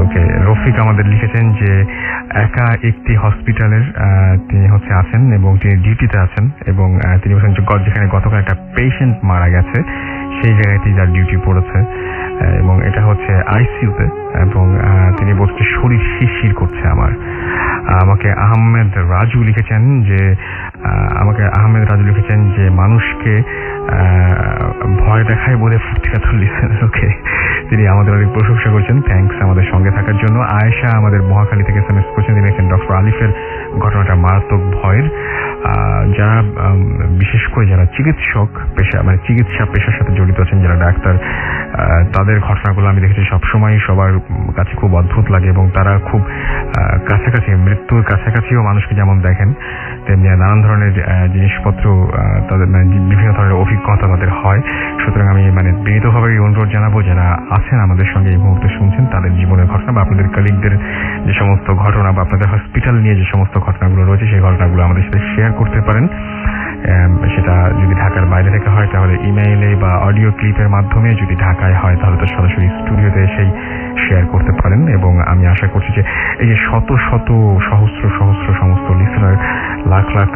Speaker 2: ওকে, রফিক আমাদের লিখেছেন যে একা একটি হসপিটালের তিনি হচ্ছে আছেন এবং তিনি ডিউটিতে আছেন এবং তিনি বলছেন যে যেখানে গতকাল একটা পেশেন্ট মারা গেছে সেই জায়গায় যার ডিউটি পড়েছে এবং এটা হচ্ছে আইসিইউতে এবং তিনি বলছেন শরীর শিরশির করছে আমার। আমাকে আহমেদ রাজু লিখেছেন যে মানুষকে ভয় দেখায় বলে ফুর্তিকাতর লিসেনার। ওকে, তিনি আমাদের অনেক প্রশংসা করছেন, থ্যাঙ্কস আমাদের সঙ্গে থাকার জন্য। আয়েশা আমাদের মহাখালী থেকে SMS করেছেন, তিনি লিখেন ডক্টর আলিফের ঘটনাটা মারাত্মক ভয়ের। যারা বিশেষ করে যারা চিকিৎসক পেশা মানে চিকিৎসা পেশার সাথে জড়িত আছেন, যারা ডাক্তার, তাদের ঘটনাগুলো আমি দেখেছি সবসময় সবার কাছে খুব অদ্ভুত লাগে এবং তারা খুব কাছাকাছি, মৃত্যুর কাছাকাছিও মানুষকে যেমন দেখেন তেমনি নানান ধরনের জিনিসপত্র তাদের বিভিন্ন ধরনের অভিজ্ঞতা তাদের হয়। সুতরাং আমি বিনীতভাবে অনুরোধ জানাবো যারা আছেন আমাদের সঙ্গে এই মুহূর্তে শুনছেন তাদের জীবনের ঘটনা বা আপনাদের কলিগদের যে সমস্ত ঘটনা বা আপনাদের হসপিটাল নিয়ে যে সমস্ত ঘটনাগুলো রয়েছে সেই ঘটনাগুলো আমাদের সাথে শেয়ার করতে পারেন। সেটা যদি ঢাকার বাইরে থেকে হয় তাহলে ইমেইলে বা অডিও ক্লিপের মাধ্যমে, যদি ঢাকায় হয় তাহলে তো সরাসরি স্টুডিওতে এসেই শেয়ার করতে পারেন। এবং আমি আশা করছি যে এই যে শত শত সহস্র সহস্র সমস্ত লিসেনার, লাখ লাখ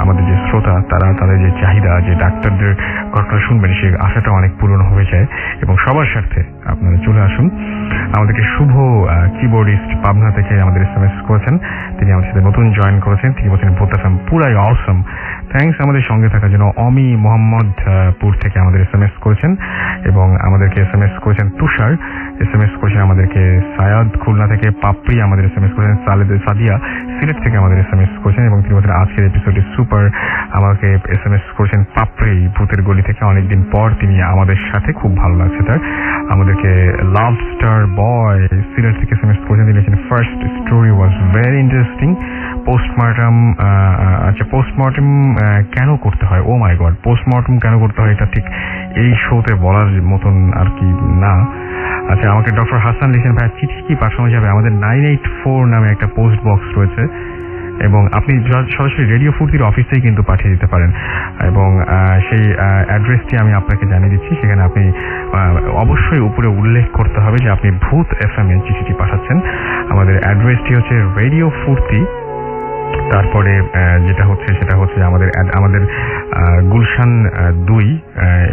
Speaker 2: আমাদের যে শ্রোতা, তারা তাদের যে চাহিদা যে ডাক্তারদের ঘটনা শুনবেন সেই আশাটা অনেক পূরণ হয়ে যায় এবং সবার স্বার্থে আপনারা চলে আসুন। আমাদেরকে শুভ কিবোর্ডিস্ট পাবনা থেকে আমাদের SMS করেছেন, তিনি আমাদের সাথে নতুন জয়েন করেছেন। তিনি বলছেন ভূত FM পুরাই অসম, থ্যাঙ্কস আমাদের সঙ্গে থাকার জন্য। অমি মোহাম্মদপুর থেকে আমাদের SMS করেছেন এবং আমাদেরকে SMS করেছেন তুষার, SMS করেছেন আমাদেরকে সায়াদ খুলনা থেকে, পাপড়ি আমাদের SMS করেছেন, সাদিয়া সিলেট থেকে আমাদের SMS করেছেন এবং তিনি বলছেন আজকের এপিসোডে সুপার। আমাকে SMS করেছেন পাপড়ি ভূতের গলি থেকে, অনেকদিন পর তিনি আমাদের সাথে, খুব ভালো লাগছে তার। আমাদেরকে লাভ স্টার বয় সিলেট থেকে SMS করেছেন, তিনি বলেছেন first story was very interesting. Post-mortem কেন করতে হয়, ও মাই গড, পোস্টমর্টম কেন করতে হয় এটা ঠিক এই শোতে বলার মতন আর কি না। আচ্ছা, আমাকে ডক্টর হাসান লিখেন ভাই চিঠি কি পাঠানো যাবে? আমাদের 984 নামে একটা পোস্ট বক্স রয়েছে এবং আপনি সরাসরি রেডিও ফুর্তির অফিসেই কিন্তু পাঠিয়ে দিতে পারেন এবং সেই অ্যাড্রেসটি আমি আপনাকে জানিয়ে দিচ্ছি। সেখানে আপনি অবশ্যই উপরে উল্লেখ করতে হবে যে আপনি ভূত FM এর চিঠিটি পাঠাচ্ছেন। আমাদের অ্যাড্রেসটি হচ্ছে রেডিও ফুর্তি, তারপরে যেটা হচ্ছে সেটা হচ্ছে আমাদের গুলশান 2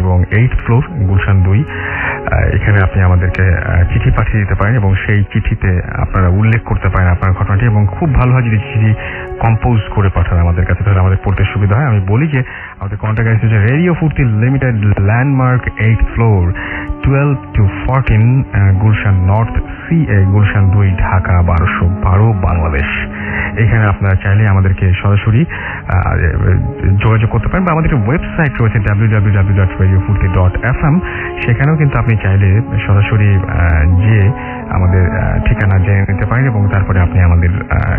Speaker 2: এবং 8th ফ্লোর গুলশান 2। এখানে আপনি আমাদেরকে চিঠি পাঠিয়ে দিতে পারেন এবং সেই চিঠিতে আপনারা উল্লেখ করতে পারেন আপনার ঘটনাটি এবং খুব ভালো হয় যদি চিঠি কম্পোজ করে পাঠান আমাদের কাছে, তাহলে আমাদের পড়তে সুবিধা হয়। আমি বলি যে আমাদের কন্ট্যাক্ট অ্যাড্রেস হচ্ছে রেডিও ফুর্তি limited, landmark 8th floor 12 to 14 Gulshan north CA Gulshan 2 Dhaka 1212 Bangladesh. এখানে আপনারা চাইলে আমাদেরকে সরাসরি যোগাযোগ করতে পারেন বা আমাদের ওয়েবসাইট রয়েছে www.radiofurti.fm, সেখানেও কিন্তু আপনি চাইলে সরাসরি যে আমাদের ঠিকানা জেনে নিতে পারেন এবং তারপরে আপনি আমাদের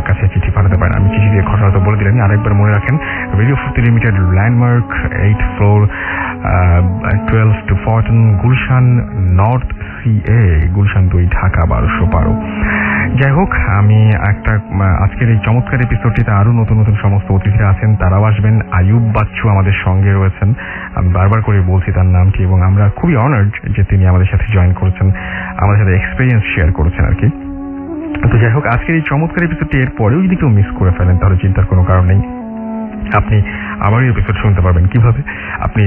Speaker 2: কাছে চিঠি পাঠাতে পারেন। আমি চিঠি দিয়ে ঘটনা তো বলে দিলাম, আরেকবার মনে রাখেন রেডিও ফুর্তি limited, landmark 8th floor 12 to 14 Gulshan north CA Gulshan 2 Dhaka 1212। যাই হোক, আমি আজকের এই চমৎকার এপিসোডটিতে আরো নতুন নতুন সমস্ত অতিথিরা আছেন, তারাও আসবেন। আইয়ুব বাচ্চু আমাদের সঙ্গে রয়েছেন, আমি বারবার করে বলছি তার নামটি, এবং আমরা খুবই অনার্ড যে তিনি আমাদের সাথে জয়েন করেছেন, আমাদের সাথে এক্সপিরিয়েন্স শেয়ার করেছেন আর কি। তো যাই হোক, আজকের এই চমৎকার এপিসোডটি এর পরেও যদি কেউ মিস করে ফেলেন তাহলে চিন্তার কোনো কারণ নেই। আপনি আমার এই এপিসোড শুনতে পারবেন কিভাবে? আপনি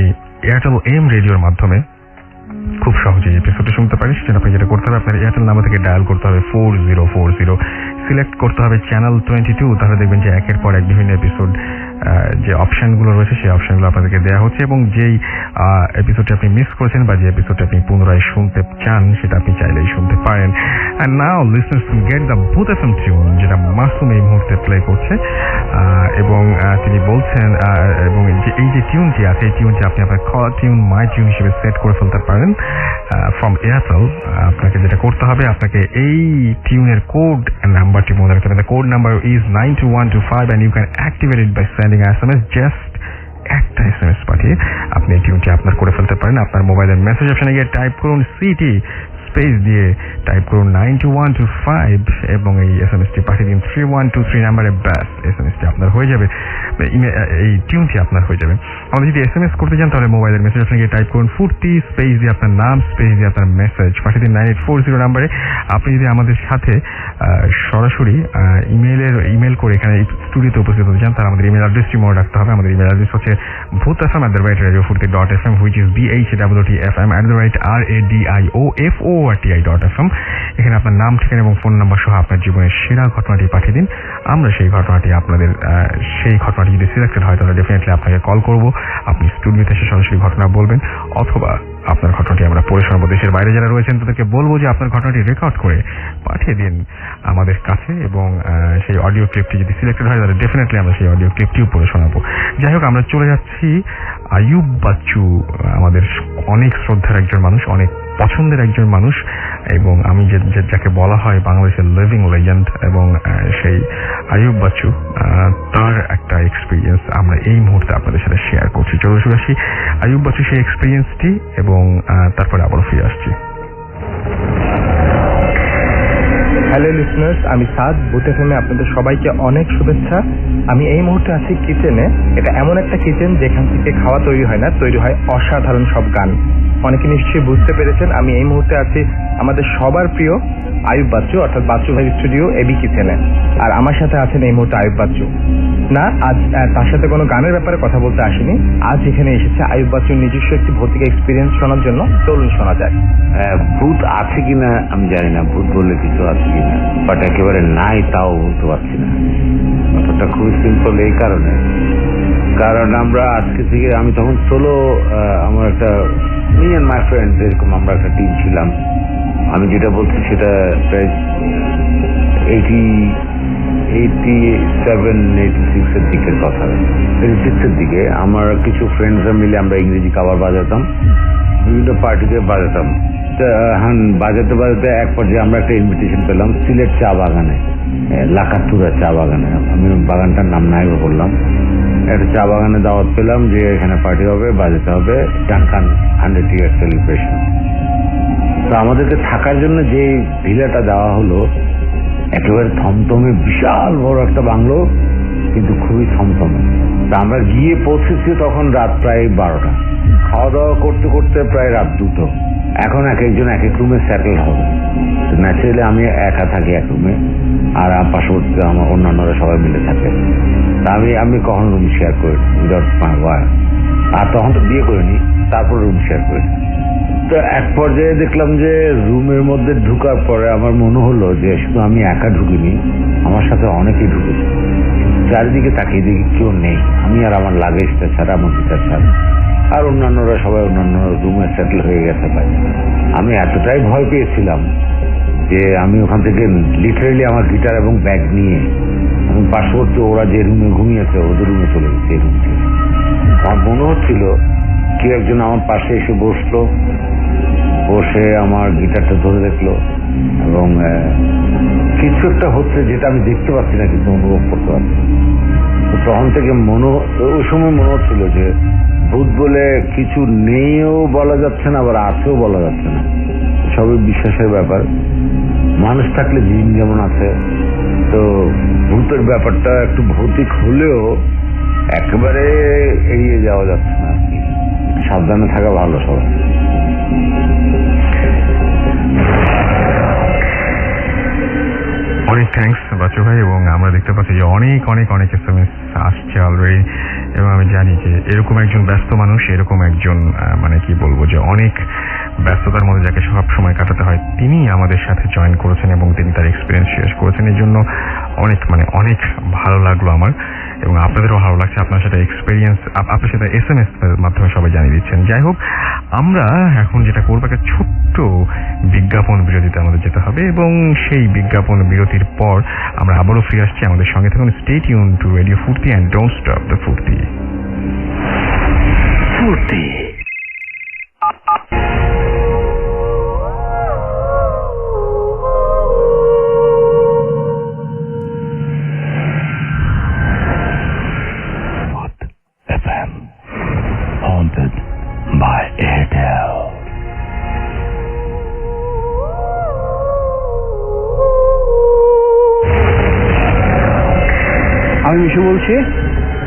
Speaker 2: এয়ারটেল এম রেডিওর মাধ্যমে খুব সহজেই এপিসোডে শুনতে পারেন। সেটা আপনি যেটা করতে হবে, আপনার এয়ারটেল নাম্বার থেকে ডায়াল করতে হবে 4040, সিলেক্ট করতে হবে চ্যানেল 22, তাহলে দেখবেন যে একের পর এক বিভিন্ন এপিসোড যে অপশনগুলো রয়েছে সেই অপশনগুলো আপনাদেরকে দেওয়া হচ্ছে, এবং যেই এপিসোডটি আপনি মিস করেছেন বা যে এপিসোডটি আপনি পুনরায় শুনতে চান সেটা আপনি চাইলেই শুনতে পারেন। And now listeners can get the ভূত এফএম টিউন, যেটা মাসুম এই মুহূর্তে প্লে করছে, এবং তিনি বলছেন, এবং এই যে টিউনটি আছে এই টিউনটি আপনি আপনার কলার টিউন, মাই টিউন হিসেবে সেট করে ফেলতে পারেন ফ্রম এয়ারটেল। আপনাকে যেটা করতে হবে, আপনাকে এই টিউনের কোড নাম্বারটি মনে রাখতে হবে। Code number is 92125 and you can activate it by sending SMS, just একটা SMS পাঠিয়ে আপনি এই টিউনটি আপনার করে ফেলতে পারেন। আপনার মোবাইলের মেসেজ অপশনে গিয়ে টাইপ করুন সিটি স্পেস দিয়ে টাইপ করুন 92125 এবং এই এসএমএসটি পাঠিয়ে দিন 3123 নাম্বারে, ব্যাস এসএমএসটি আপনার হয়ে যাবে, এই টিউনটি আপনার হয়ে যাবে। আমাদের যদি এসএমএস করতে চান তাহলে মোবাইলের মেসেজ অপশনে গিয়ে টাইপ করুন ফুর্তি স্পেস দিয়ে আপনার নাম স্পেস দিয়ে আপনার মেসেজ পাঠিয়ে দিন 9840 নাম্বারে। আপনি যদি আমাদের সাথে সরাসরি ইমেল করে এখানে স্টুডিওতে উপস্থিত হতে চান তাহলে আমাদের ইমেল অ্যাড্রেসটি মনে রাখতে হবে। আমাদের ইমেল অ্যাড্রেস হচ্ছে bhutfm@radiofurti.fm, which is BHWTFM@radiofurti.fm। এখানে আপনার নাম, ঠিকানা এবং ফোন নাম্বার সহ আপনার জীবনের সেরা ঘটনাটি পাঠিয়ে দিন। আমরা সেই ঘটনাটি যদি সিলেক্টেড হয় তাহলে ডেফিনেটলি আপনাকে কল করব। আপনি স্টুডিওতে এসে সরাসরি ঘটনা বলবেন, অথবা আপনার ঘটনাটি আমরা পড়ে শোনাবো। দেশের বাইরে যারা রয়েছেন তাদেরকে বলবো যে আপনার ঘটনাটি রেকর্ড করে পাঠিয়ে দিন আমাদের কাছে, এবং সেই অডিও ক্লিপটি যদি সিলেক্টেড হয় তাহলে ডেফিনেটলি আমরা সেই অডিও ক্লিপটিও পড়ে শোনাবো। যাই হোক, আমরা চলে যাচ্ছি আইয়ুব বাচ্চু, আমাদের অনেক শ্রদ্ধার একজন মানুষ, অনেক পছন্দের একজন মানুষ, এবং আমি যাকে বলা হয় বাংলাদেশের লিভিং লেজেন্ড, এবং সেই আইয়ুব বাচ্চু তার একটা এক্সপিরিয়েন্স আমরা এই মুহূর্তে আপনাদের সাথে শেয়ার করছি। চলে আসি আইয়ুব বাচ্চু সেই এক্সপিরিয়েন্সটি, এবং তারপরে আবার ফিরে আসছি।
Speaker 4: হ্যালো লিসনার্স, আমি সাদ, ভূত এফএমে আপনাদের সবাইকে অনেক শুভেচ্ছা। আমি এই মুহূর্তে আছি কিচেনে। এটা এমন একটা কিচেন যেখান থেকে খাওয়া তৈরি হয় না, তৈরি হয় অসাধারণ সব গান। অনেকে নিশ্চয়ই বুঝতে পেরেছেন আমি এই মুহূর্তে আছি আমাদের সবার প্রিয় আইয়ুব বাচ্চু, অর্থাৎ বাচ্চু ভাই স্টুডিও এবি কিচেনে। আর আমার সাথে আছেন এই মুহূর্তে আইয়ুব বাচ্চু। না, আজ তার সাথে কোনো গানের ব্যাপারে কথা বলতে আসিনি, আজ এখানে এসেছে আইয়ুব বাচ্চুর নিজস্ব একটি ভৌতিক এক্সপিরিয়েন্স শোনার জন্য। চলুন শোনা যায়।
Speaker 5: ভূত আছে কিনা আমি জানি না, ভূত বললে কিছু আছে কিনা, বাট একেবারে নাই তাও বলতে পারছি না। ব্যাপারটা খুবই সিম্পল এই কারণ আমরা আজকে থেকে, আমি তখন সোলো, আমার একটা মি অ্যান্ড মাই ফ্রেন্ড, এরকম আমরা একটা টিম ছিলাম। আমি যেটা বলছি সেটা প্রায় 87-86 দিকের কথা, 86 দিকে। আমার কিছু ফ্রেন্ডসরা মিলে আমরা ইংরেজি কাভার বাজাতাম, বিভিন্ন পার্টিতে বাজাতাম। বাজাতে এক পর্যায়ে আমরা একটা ইনভিটেশন পেলাম সিলেট চা বাগানে, লাকাতুরা চা বাগানে। আমি বাগানটার নাম নাই বললাম। একটা চা বাগানে দাওয়াত পেলাম যে এখানে পার্টি হবে, বাজাতে হবে, ডানকান 100 ইয়ার সেলিব্রেশন। তো আমাদেরকে থাকার জন্য যে ভিলাটা দেওয়া হলো, একেবারে থমথমে বিশাল বড় একটা বাংলো, কিন্তু খুবই থমথমে। তা আমরা গিয়ে পৌঁছেছি তখন রাত প্রায় 12টা, খাওয়া দাওয়া করতে করতে প্রায় রাত 2টো। এখন এক একজন এক এক রুমে সেটেল হবে। ন্যাচারালি আমি একা থাকি এক রুমে, আর পার্শ্ববর্তী আমার অন্যান্যরা সবাই মিলে থাকে। তা আমি কখনো রুম শেয়ার করি উইদাউট মাই ওয়াইফ, আর তখন তো বিয়ে করিনি, তারপর রুম শেয়ার করি। তো এক পর্যায়ে দেখলাম যে রুমের মধ্যে ঢুকার পরে আমার মনে হলো যে শুধু আমি একা ঢুকিনি, আমার সাথে অনেকেই ঢুকেছে। চারিদিকে তাকিয়ে দেখি কেউ নেই, আমি আর আমার লাগেজটা ছাড়া, আমার গিটার ছাড়া, আর অন্যান্যরা সবাই অন্যান্য রুমে সেটেল হয়ে গেছে। ভাই, আমি এতটাই ভয় পেয়েছিলাম যে আমি ওখান থেকে লিটারেলি আমার গিটার এবং ব্যাগ নিয়ে আমি পার্শ্ববর্তী ওরা যে রুমে ঘুমিয়েছে ওদের রুমে চলে গেছি। এই রুম থেকে আমার মনে হচ্ছিল কেউ একজন আমার পাশে এসে বসে আমার গিটারটা ধরে দেখলো, এবং কিছু একটা হচ্ছে যেটা আমি দেখতে পাচ্ছি না কিন্তু অনুভব করতে পারছি। তো তখন থেকে ওই সময় মনে হচ্ছিল যে ভূত বলে কিছু নেইও বলা যাচ্ছে না, আবার আছেও বলা যাচ্ছে না, সবই বিশ্বাসের ব্যাপার। মানুষ থাকলে জিন যেমন আছে, তো ভূতের ব্যাপারটা একটু ভৌতিক হলেও একেবারে এড়িয়ে যাওয়া যাচ্ছে না আর কি। সাবধানে থাকা ভালো সবাই।
Speaker 2: অনেক থ্যাঙ্কস বাচ্চু ভাই, এবং আমরা দেখতে পাচ্ছি যে অনেক অনেক অনেক SMS আসছে অলরেডি, এবং আমি জানি যে এরকম একজন ব্যস্ত মানুষ, এরকম একজন মানে কি বলবো যে অনেক ব্যস্ততার মধ্যে যাকে সব সময় কাটাতে হয়, তিনি আমাদের সাথে জয়েন করেছেন এবং তিনি তার এক্সপিরিয়েন্স শেয়ার করেছেন। এর জন্য অনেক অনেক ভালো লাগলো আমার, এবং আপনাদেরও ভালো লাগছে। আপনার সাথে এক্সপিরিয়েন্স, আপনার সাথে SMS এর মাধ্যমে সবাই জানিয়ে দিচ্ছেন। যাই হোক, আমরা এখন যেটা করবো, একটা ছোট্ট বিজ্ঞাপন বিরতিতে আমাদের যেতে হবে, এবং সেই বিজ্ঞাপন বিরতির পর আমরা আবারও ফিরে আসছি। আমাদের সঙ্গে থাকুন। স্টে টিউন টু রেডিও ফুর্তি অ্যান্ড ডোন্ট স্টপ দ্য ফুর্তি। ফুর্তি
Speaker 6: FM, haunted by Airtel.
Speaker 7: আমি মিশু বলছি,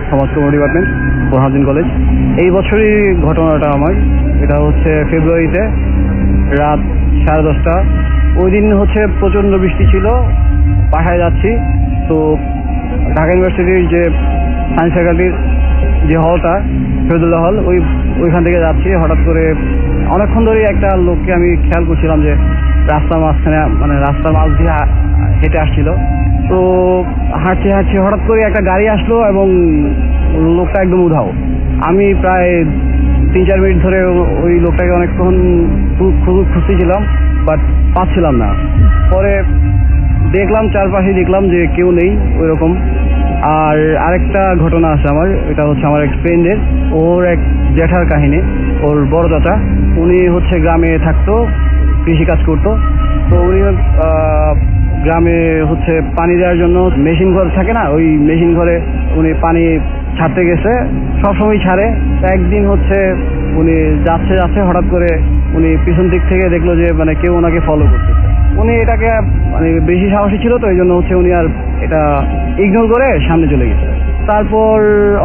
Speaker 7: সমাজকর্ম ডিপার্টমেন্ট, বোরহানুদ্দিন কলেজ। এই বছরই ঘটনাটা আমার, এটা হচ্ছে ফেব্রুয়ারিতে রাত 10:30। ওই দিন হচ্ছে প্রচণ্ড বৃষ্টি ছিল, বাসায় যাচ্ছি তো ঢাকা ইউনিভার্সিটির যে সায়েন্স ফ্যাকাল্টির যে হলটা, শহীদুল্লাহ হল, ওইখান থেকে যাচ্ছি। হঠাৎ করে অনেকক্ষণ ধরেই একটা লোককে আমি খেয়াল করছিলাম যে রাস্তার মাঝখানে, মানে রাস্তার মাঝ দিয়ে হেঁটে আসছিল। তো হাঁটছি হঠাৎ করে একটা গাড়ি আসলো এবং লোকটা একদম উধাও। আমি প্রায় 3-4 মিনিট ধরে ওই লোকটাকে অনেকক্ষণ খুঁজতেছিলাম, বাট পাচ্ছিলাম না। পরে দেখলাম চারপাশে, দেখলাম যে কেউ নেই ওইরকম। আর আরেকটা ঘটনা আছে আমার, এটা হচ্ছে আমার এক ফ্রেন্ডের, ওর এক জ্যাঠার কাহিনী। ওর বড় চাচা, উনি হচ্ছে গ্রামে থাকতো, কৃষিকাজ করতো। তো উনি গ্রামে হচ্ছে পানি দেওয়ার জন্য মেশিন ঘর থাকে না, ওই মেশিন ঘরে উনি পানি ছাড়তে গেছে, সবসময় ছাড়ে। একদিন হচ্ছে উনি যাচ্ছে হঠাৎ করে উনি পিছন দিক থেকে দেখলো যে মানে কেউ ওনাকে ফলো করতেছে। উনি এটাকে মানে বেশি সাহসী ছিল, তো এই জন্য হচ্ছে উনি আর এটা ইগনোর করে সামনে চলে গেছে। তারপর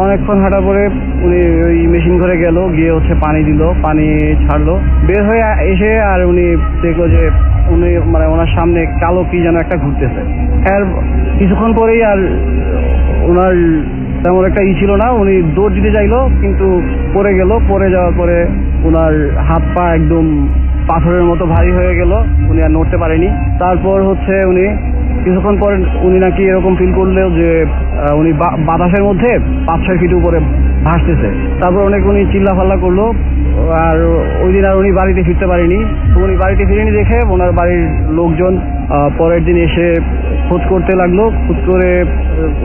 Speaker 7: অনেকক্ষণ হাঁটার পরে উনি ওই মেশিন ঘরে গেল, গিয়ে হচ্ছে পানি দিল, পানি ছাড়লো, বের হয়ে এসে আর উনি দেখলো যে উনি মানে ওনার সামনে কালো কি যেন একটা ঘুরতেছে। আর কিছুক্ষণ পরেই আর ওনার তেমন একটা ছিল না, উনি দৌড় দিতে চাইলো কিন্তু পড়ে গেল। পড়ে যাওয়ার পরে ওনার হাত পা একদম পাথরের মতো ভারী হয়ে গেল, উনি আর নড়তে পারেনি। তারপর হচ্ছে উনি কিছুক্ষণ পরে উনি নাকি এরকম ফিল করলেও যে উনি বাতাসের মধ্যে 5-6 ফিট উপরে ভাসতেছে। তারপর অনেক উনি চিল্লাফাল্লা করলো, আর ওই দিন আর উনি বাড়িতে ফিরতে পারেনি। তো উনি বাড়িতে ফিরেনি দেখে ওনার বাড়ির লোকজন পরের দিন এসে খোঁজ করতে লাগলো। খোঁজ করে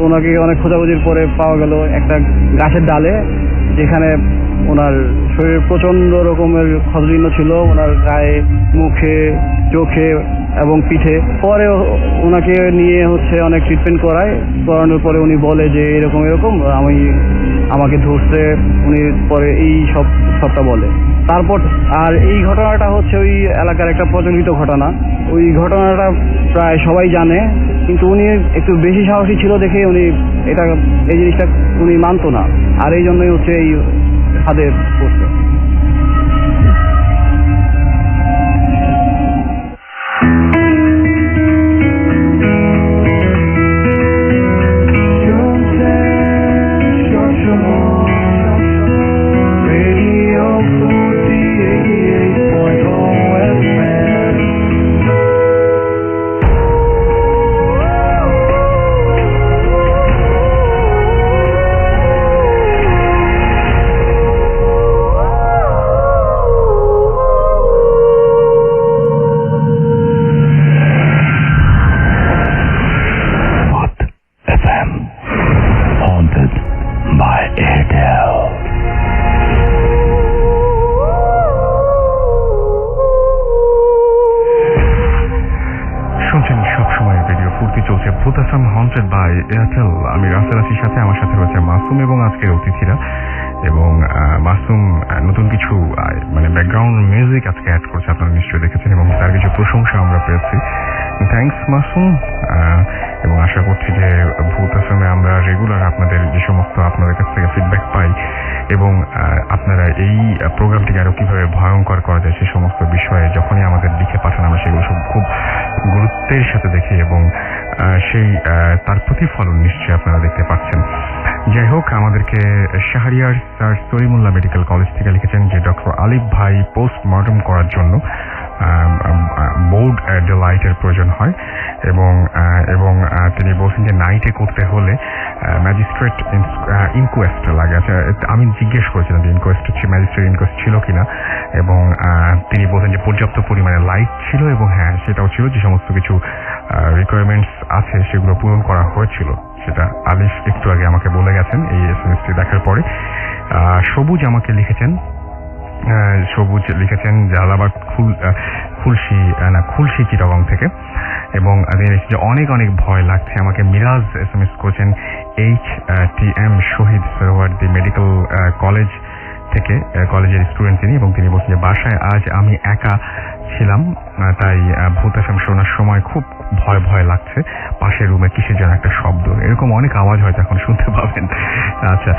Speaker 7: ওনাকে অনেক খোঁজাখুঁজির পরে পাওয়া গেল একটা গাছের ডালে, যেখানে ওনার শরীরে প্রচন্ড রকমের ক্ষতচিহ্ন ছিল, ওনার গায়ে, মুখে, চোখে এবং পিঠে। পরে ওনাকে নিয়ে হচ্ছে অনেক ট্রিটমেন্ট করানোর পরে উনি বলে যে এরকম আমাকে ধরছে। উনি পরে এই সবটা বলে। তারপর আর এই ঘটনাটা হচ্ছে ওই এলাকার একটা প্রচলিত ঘটনা। ওই ঘটনাটা প্রায় সবাই জানে, কিন্তু উনি একটু বেশি সাহসী ছিল দেখে উনি এই জিনিসটা উনি মানতো না, আর এই জন্যই হচ্ছে এই হাতে পড়ছে।
Speaker 2: আমি রাসেল আছির সাথে, আমার সাথে রয়েছে মাসুম এবং আজকের অতিথিরা। এবং মাসুম নতুন কিছু মানে ব্যাকগ্রাউন্ড মিউজিক আজকে অ্যাড করছে, আপনারা নিশ্চয়ই দেখেছেন, এবং তার কিছু প্রশংসা আমরা পেয়েছি। থ্যাঙ্কস মাসুম। এবং আশা করছি যে ভূত এফএমে আমরা রেগুলার আপনাদের যে সমস্ত আপনাদের কাছ থেকে ফিডব্যাক পাই এবং আপনারা এই প্রোগ্রামটিকে আরো কিভাবে ভয়ঙ্কর করা যায় সেই সমস্ত বিষয়ে যখনই আমাদের লিখে পাঠান আমরা সেগুলো সব খুব গুরুত্বের সাথে দেখি এবং সেই তার প্রতিফলন নিশ্চয়ই আপনারা দেখতে পাচ্ছেন। যাই হোক, আমাদেরকে Shahriar sir Salimullah medical college থেকে লিখেছেন যে ডক্টর আলিফ ভাই পোস্টমর্টম করার জন্য বোর্ড লাইটের প্রয়োজন হয় এবং তিনি বলছেন যে নাইটে করতে হলে ম্যাজিস্ট্রেট ইনকোয়েস্ট লাগে। আচ্ছা, আমি জিজ্ঞেস করেছিলাম যে ম্যাজিস্ট্রেট ইনকোয়েস্ট ছিল কিনা এবং তিনি বলছেন যে পর্যাপ্ত পরিমাণে লাইট ছিল এবং হ্যাঁ সেটাও ছিল, যে সমস্ত কিছু রিকোয়ারমেন্টস আছে সেগুলো পূরণ করা হয়েছিল, সেটা আলিফ একটু আগে আমাকে বলে গেছেন এই এসএমএসটি দেখার পরে। সবুজ আমাকে লিখেছেন, জালালাবাদ খুলশি চিটাগং থেকে এবং যে অনেক অনেক ভয় লাগছে। আমাকে মিরাজ এসএমএস করেছেন HTM শহীদ সরওয়ার্দী মেডিকেল কলেজ থেকে, কলেজের স্টুডেন্ট তিনি, এবং তিনি বলছেন যে বাসায় আজ আমি একা ছিলাম, তাই ভূত এফএম শোনার সময় খুব ভয় ভয় লাগছে, পাশের রুমে কিসের যেন একটা শব্দ, এরকম অনেক আওয়াজ হয়তো এখন শুনতে পাবেন। আচ্ছা,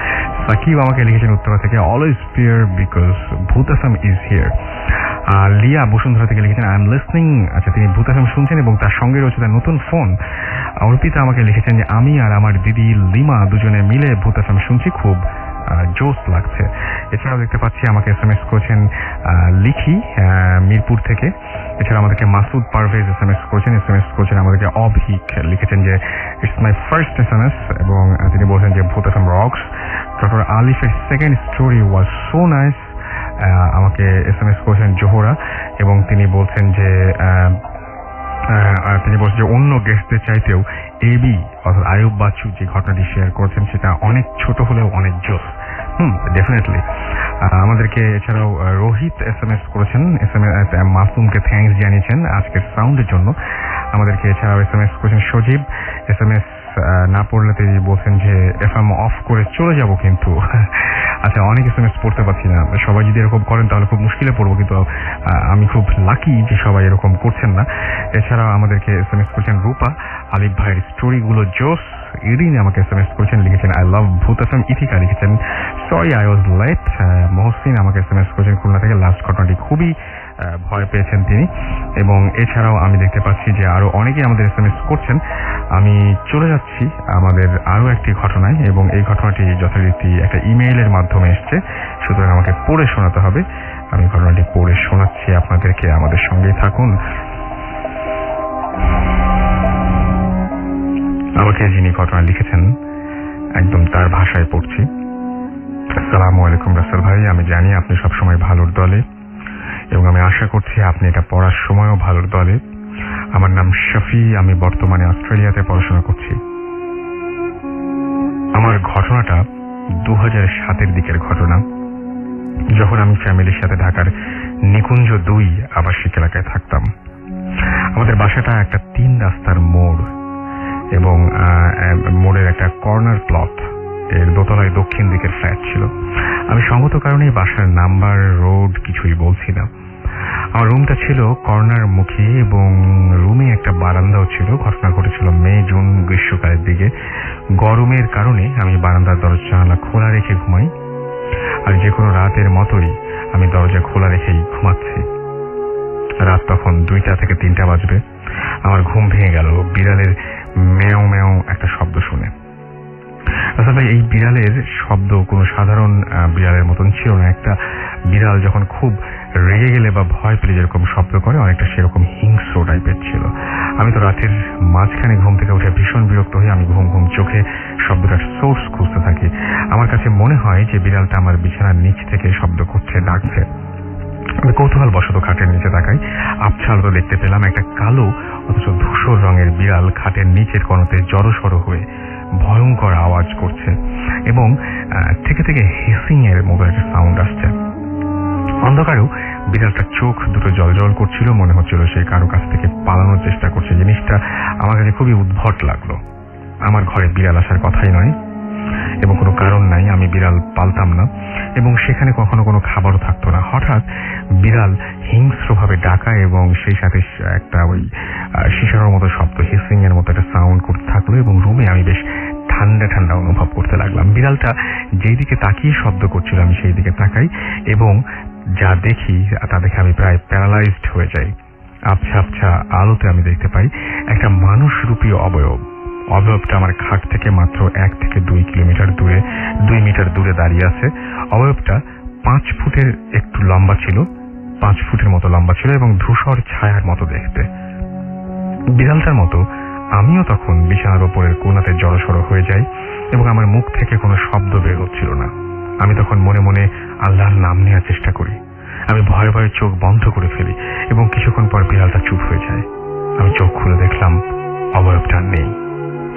Speaker 2: সাকিব আমাকে লিখেছেন উত্তরা থেকে, অলওয়েজ ফিয়ার বিকজ ভূত এফএম ইজ হিয়ার। লিয়া বসুন্ধরা থেকে লিখেছেন আই এম লিসনিং। আচ্ছা, তিনি ভূত এফএম শুনছেন এবং তার সঙ্গে রয়েছে তার নতুন ফোন। অর্পিতা আমাকে লিখেছেন যে আমি আর আমার দিদি লিমা দুজনে মিলে ভূত এফএম শুনছি, খুব জোস লাগছে। এছাড়াও দেখতে পাচ্ছি আমাকে এসএমএস করেছেন লিখি মিরপুর থেকে। এছাড়া আমাদেরকে মাসুদ পারভেজ এসএমএস করেছেন আমাদেরকে অভিক লিখেছেন যে ইটস মাই ফার্স্ট এসএমএস এবং তিনি বলছেন যে ভূত এফএম রকস। ডক্টর আলিফের second story was so nice. আমাকে এসএমএস করেছেন জোহরা এবং তিনি বলছেন যে অন্য গেস্টদের চাইতেও এবি অর্থাৎ আয়ুব বাচ্চু যে ঘটনাটি শেয়ার করেছেন সেটা অনেক ছোট হলেও অনেক জোস। ডেফিনেটলি। আমাদেরকে এছাড়াও রোহিত এসএমএস করেছেন, মাসুমকে থ্যাঙ্কস জানিয়েছেন আজকের সাউন্ডের জন্য। আমাদেরকে এছাড়াও এসএমএস করেছেন সজীব। এসএমএস না পড়লে তিনি বলছেন যে এফএম অফ করে চলে যাব কিন্তু। আচ্ছা, অনেক এসএমএস পড়তে পারছি না, সবাই যদি এরকম করেন তাহলে খুব মুশকিলে পড়বো, কিন্তু আমি খুব লাকি যে সবাই এরকম করছেন না। এছাড়াও আমাদেরকে এসএমএস করেছেন রূপা, আলিফ ভাইয়ের স্টোরিগুলো জোস। ইরিন আমাকে এসএমএস করেছেন, লিখেছেন আই লাভ ভূত এফএম। ইথিকা লিখেছেন sorry I was late. Mohsin আমাকে এসএমএস করেছেন খুলনা থেকে, লাস্ট ঘটনাটি খুবই ভয় পেয়েছেন তিনি। এবং এছাড়াও আমি দেখতে পাচ্ছি যে আরো অনেকেই আমাদের এসএমএস করছেন। আমি চলে যাচ্ছি আমাদের আরো একটি ঘটনায় এবং এই ঘটনাটি যথারীতি একটা ইমেইলের মাধ্যমে এসছে, সুতরাং আমাকে পড়ে শোনাতে হবে। আমি ঘটনাটি পড়ে শোনাচ্ছি আপনাদেরকে, আমাদের সঙ্গেই থাকুন। আমাকে যিনি ঘটনা লিখেছেন একদম তার ভাষায় পড়ছি। আসসালামু আলাইকুম রাসেল ভাই, আমি জানি আপনি সবসময় ভালোর দলে এবং আমি আশা করছি আপনি এটা পড়ার সময়ও ভালোর দলে। আমার নাম শফি, আমি বর্তমানে অস্ট্রেলিয়াতে পড়াশোনা করছি। আমার ঘটনাটা 2007-এর দিকের ঘটনা, যখন আমি ফ্যামিলির সাথে ঢাকার নিকুঞ্জ 2 আবাসিক এলাকায় থাকতাম। আমাদের বাসাটা একটা 3 রাস্তার মোড় এবং মোড়ের একটা কর্নার প্লট, এর দোতলায় দক্ষিণ দিকের ফ্ল্যাট ছিল। আমি সঙ্গত কারণে বাসার নাম্বার রোড কিছুই বলছি না। আমার রুমটা ছিল কর্নার মুখী এবং রুমে একটা বারান্দাও ছিল। ঘটনা ঘটেছিল মে-জুন গ্রীষ্মকালের দিকে। গরমের কারণে আমি বারান্দার দরজা জানালা খোলা রেখে ঘুমাই, আর যে কোনো রাতের মতোই আমি দরজা খোলা রেখেই ঘুমাচ্ছি। রাত তখন 2টা থেকে 3টা বাজবে। আমার ঘুম ভেঙে গেল বিড়ালের ম্যাও ম্যাও একটা শব্দ শুনে। আসলে এই বিড়ালের শব্দ কোনো সাধারণ বিড়ালের মতন ছিল না। একটা বিড়াল যখন খুব রেগে গেলে বা ভয় পেলে যেরকম শব্দ করে, অনেকটা সেরকম হিংস্র টাইপের ছিল। আমি তো রাতের মাঝখানে ঘুম থেকে উঠে ভীষণ বিরক্ত হয়ে আমি ঘুম চোখে শব্দটার সোর্স খুঁজতে থাকি। আমার কাছে মনে হয় যে বিড়ালটা আমার বিছানার নিচ থেকে শব্দ করছে, ডাকছে। আমি কৌতূহল বশত খাটের নিচে তাকাই, আবছা আলো দেখতে পেলাম একটা কালো অথচ ধূসর রঙের বিড়াল খাটের নিচের কোণতে জড়সড় হয়ে ভয়ঙ্কর আওয়াজ করছে এবং থেকে থেকে হিসিং এর মতো একটা সাউন্ড আসছে। অন্ধকারেও বিড়ালটার চোখ দুটো জল করছিল, মনে হচ্ছিল সে কারো কাছ থেকে পালানোর চেষ্টা করছে। জিনিসটা আমার কাছে খুবই উদ্ভট লাগলো। আমার ঘরে বিড়াল আসার কথাই নয়, এবং কোনো কারণ নাই আমি বিড়াল পালতাম না, এবং সেখানে কখনো কোনো খাবারও থাকতো না। হঠাৎ বিড়াল হিংস্রভাবে ডাকা এবং সেই সাথে একটা ওই শিশানোর মতো শব্দ, হিসিং এর মতো একটা সাউন্ড করতে থাকলো, এবং রুমে আমি বেশ ঠান্ডা ঠান্ডা অনুভব করতে লাগলাম। বিড়ালটা যেই দিকে তাকিয়ে শব্দ করছিল আমি সেই দিকে তাকাই, এবং যা দেখি তা দেখে আমি প্রায় প্যারালাইজড হয়ে যাই। আবছা আবছা আলোতে আমি দেখতে পাই একটা মানুষরূপী অবয়বটা আমার খাট থেকে মাত্র 1 থেকে 2 মিটার দূরে দাঁড়িয়ে আছে। অবয়বটা 5 ফুটের একটু লম্বা ছিল, 5 ফুটের মতো লম্বা ছিল, এবং ধূসর ছায়ার মতো দেখতে। বিড়ালটার মতো আমিও তখন বিছানার ওপরের কোণাতে জড়সড় হয়ে যাই, এবং আমার মুখ থেকে কোনো শব্দ বের হচ্ছিল না। আমি তখন মনে মনে আল্লাহর নাম নেওয়ার চেষ্টা করি। আমি ভয়ে ভয়ে চোখ বন্ধ করে ফেলি, এবং কিছুক্ষণ পর বিড়ালটা চুপ হয়ে যায়। আমি চোখ খুলে দেখলাম অবয়বটা নেই,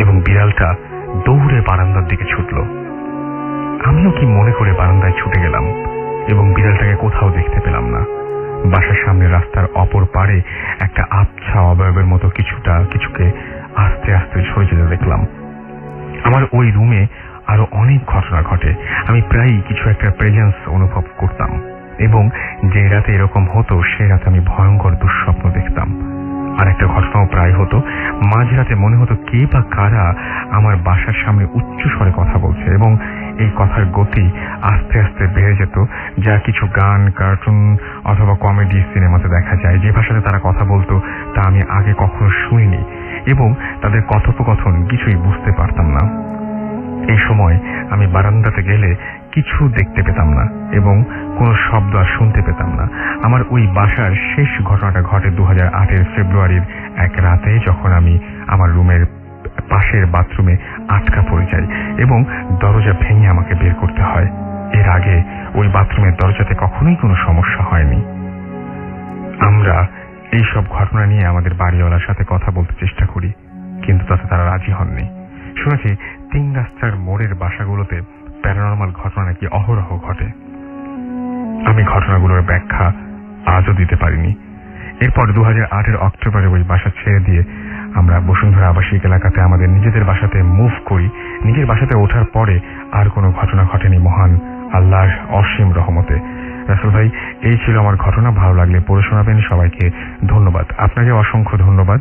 Speaker 2: এবং বিড়ালটা দৌড়ে বারান্দার দিকে ছুটল। আমিও কি মনে করে বারান্দায় ছুটে গেলাম, এবং বিড়ালটাকে কোথাও দেখতে পেলাম না। বাসার সামনে রাস্তার অপর পারে একটা আবছা অবয়বের মতো কিছুকে আস্তে আস্তে সরে যেতে দেখলাম। আমার ওই রুমে আরো অনেক ঘটনা ঘটে। আমি প্রায়ই কিছু একটা প্রেজেন্স অনুভব করতাম, এবং যে রাতে এরকম হতো সে রাতে আমি ভয়ঙ্কর দুঃস্বপ্ন দেখতাম। আর একটা ঘটনাও প্রায় হতো, মাঝরাতে মনে হতো কে বা কারা আমার বাসার সামনে উচ্চ স্বরে কথা বলছে, এবং এই কথার গতি আস্তে আস্তে বেড়ে যেত, যা কিছু গান, কার্টুন অথবা কমেডি সিনেমাতে দেখা যায়। যে ভাষাতে তারা কথা বলতো তা আমি আগে কখনো শুনিনি, এবং তাদের কথোপকথন কিছুই বুঝতে পারতাম না। এই সময় আমি বারান্দাতে গেলে কিছু দেখতে পেতাম না, এবং কোনো শব্দ আর শুনতে পেতাম না। আমার ওই বাসার শেষ ঘটনাটা ঘটে 2008 ফেব্রুয়ারির এক রাতে, যখন আমি আমার রুমের পাশের বাথরুমে আটকা পড়ে যাই, এবং দরজা ভেঙে আমাকে বের করতে হয়। এর আগে ওই বাথরুমের দরজাতে কখনোই কোনো সমস্যা হয়নি। আমরা এই সব ঘটনা নিয়ে আমাদের বাড়িওয়ালার সাথে কথা বলতে চেষ্টা করি, কিন্তু তাতে তারা রাজি হননি। শুনেছি 3 রাস্তার মোড়ের বাসাগুলোতে প্যারানরমাল ঘটনা নাকি অহরহ ঘটে। আমি ঘটনাগুলোর ব্যাখ্যা আজও দিতে পারিনি। এরপর 2008 অক্টোবরে ওই বাসা ছেড়ে দিয়ে আমরা বসুন্ধরা আবাসিক এলাকাতে আমাদের নিজেদের বাসাতে মুভ করি। নিজের বাসাতে ওঠার পরে আর কোনো ঘটনা ঘটেনি মহান আল্লাহর অসীম রহমতে। রাসেল ভাই, এই ছিল আমার ঘটনা। ভালো লাগলে পড়ে শোনাবেন। সবাইকে ধন্যবাদ। আপনাকে অসংখ্য ধন্যবাদ,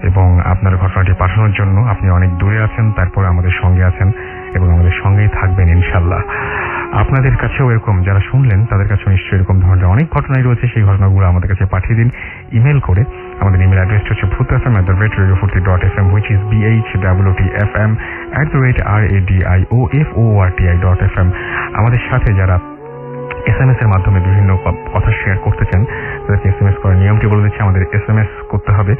Speaker 2: এবং আপনার ঘটনাটি পাঠানোর জন্য। আপনি অনেক দূরে আছেন, তারপরে আমাদের সঙ্গে আছেন, এবং আমাদের সঙ্গেই থাকবেন ইনশাল্লাহ। আপনাদের কাছেও এরকম যারা শুনলেন তাদের কাছেও নিশ্চয়ই এরকম ধরনের অনেক ঘটনাই রয়েছে। সেই ঘটনাগুলো আমাদের কাছে পাঠিয়ে দিন ইমেল করে। আমাদের ইমেল অ্যাড্রেসটা হচ্ছে bhutfm@radiofurti.fm, which is bhwtfm@radioforti.fm। আমাদের সাথে যারা SMS এর মাধ্যমে বিভিন্ন কথা শেয়ার করতে চান তাদেরকে SMS করার নিয়মটি বলে দিচ্ছি। আমাদের SMS করতে হবে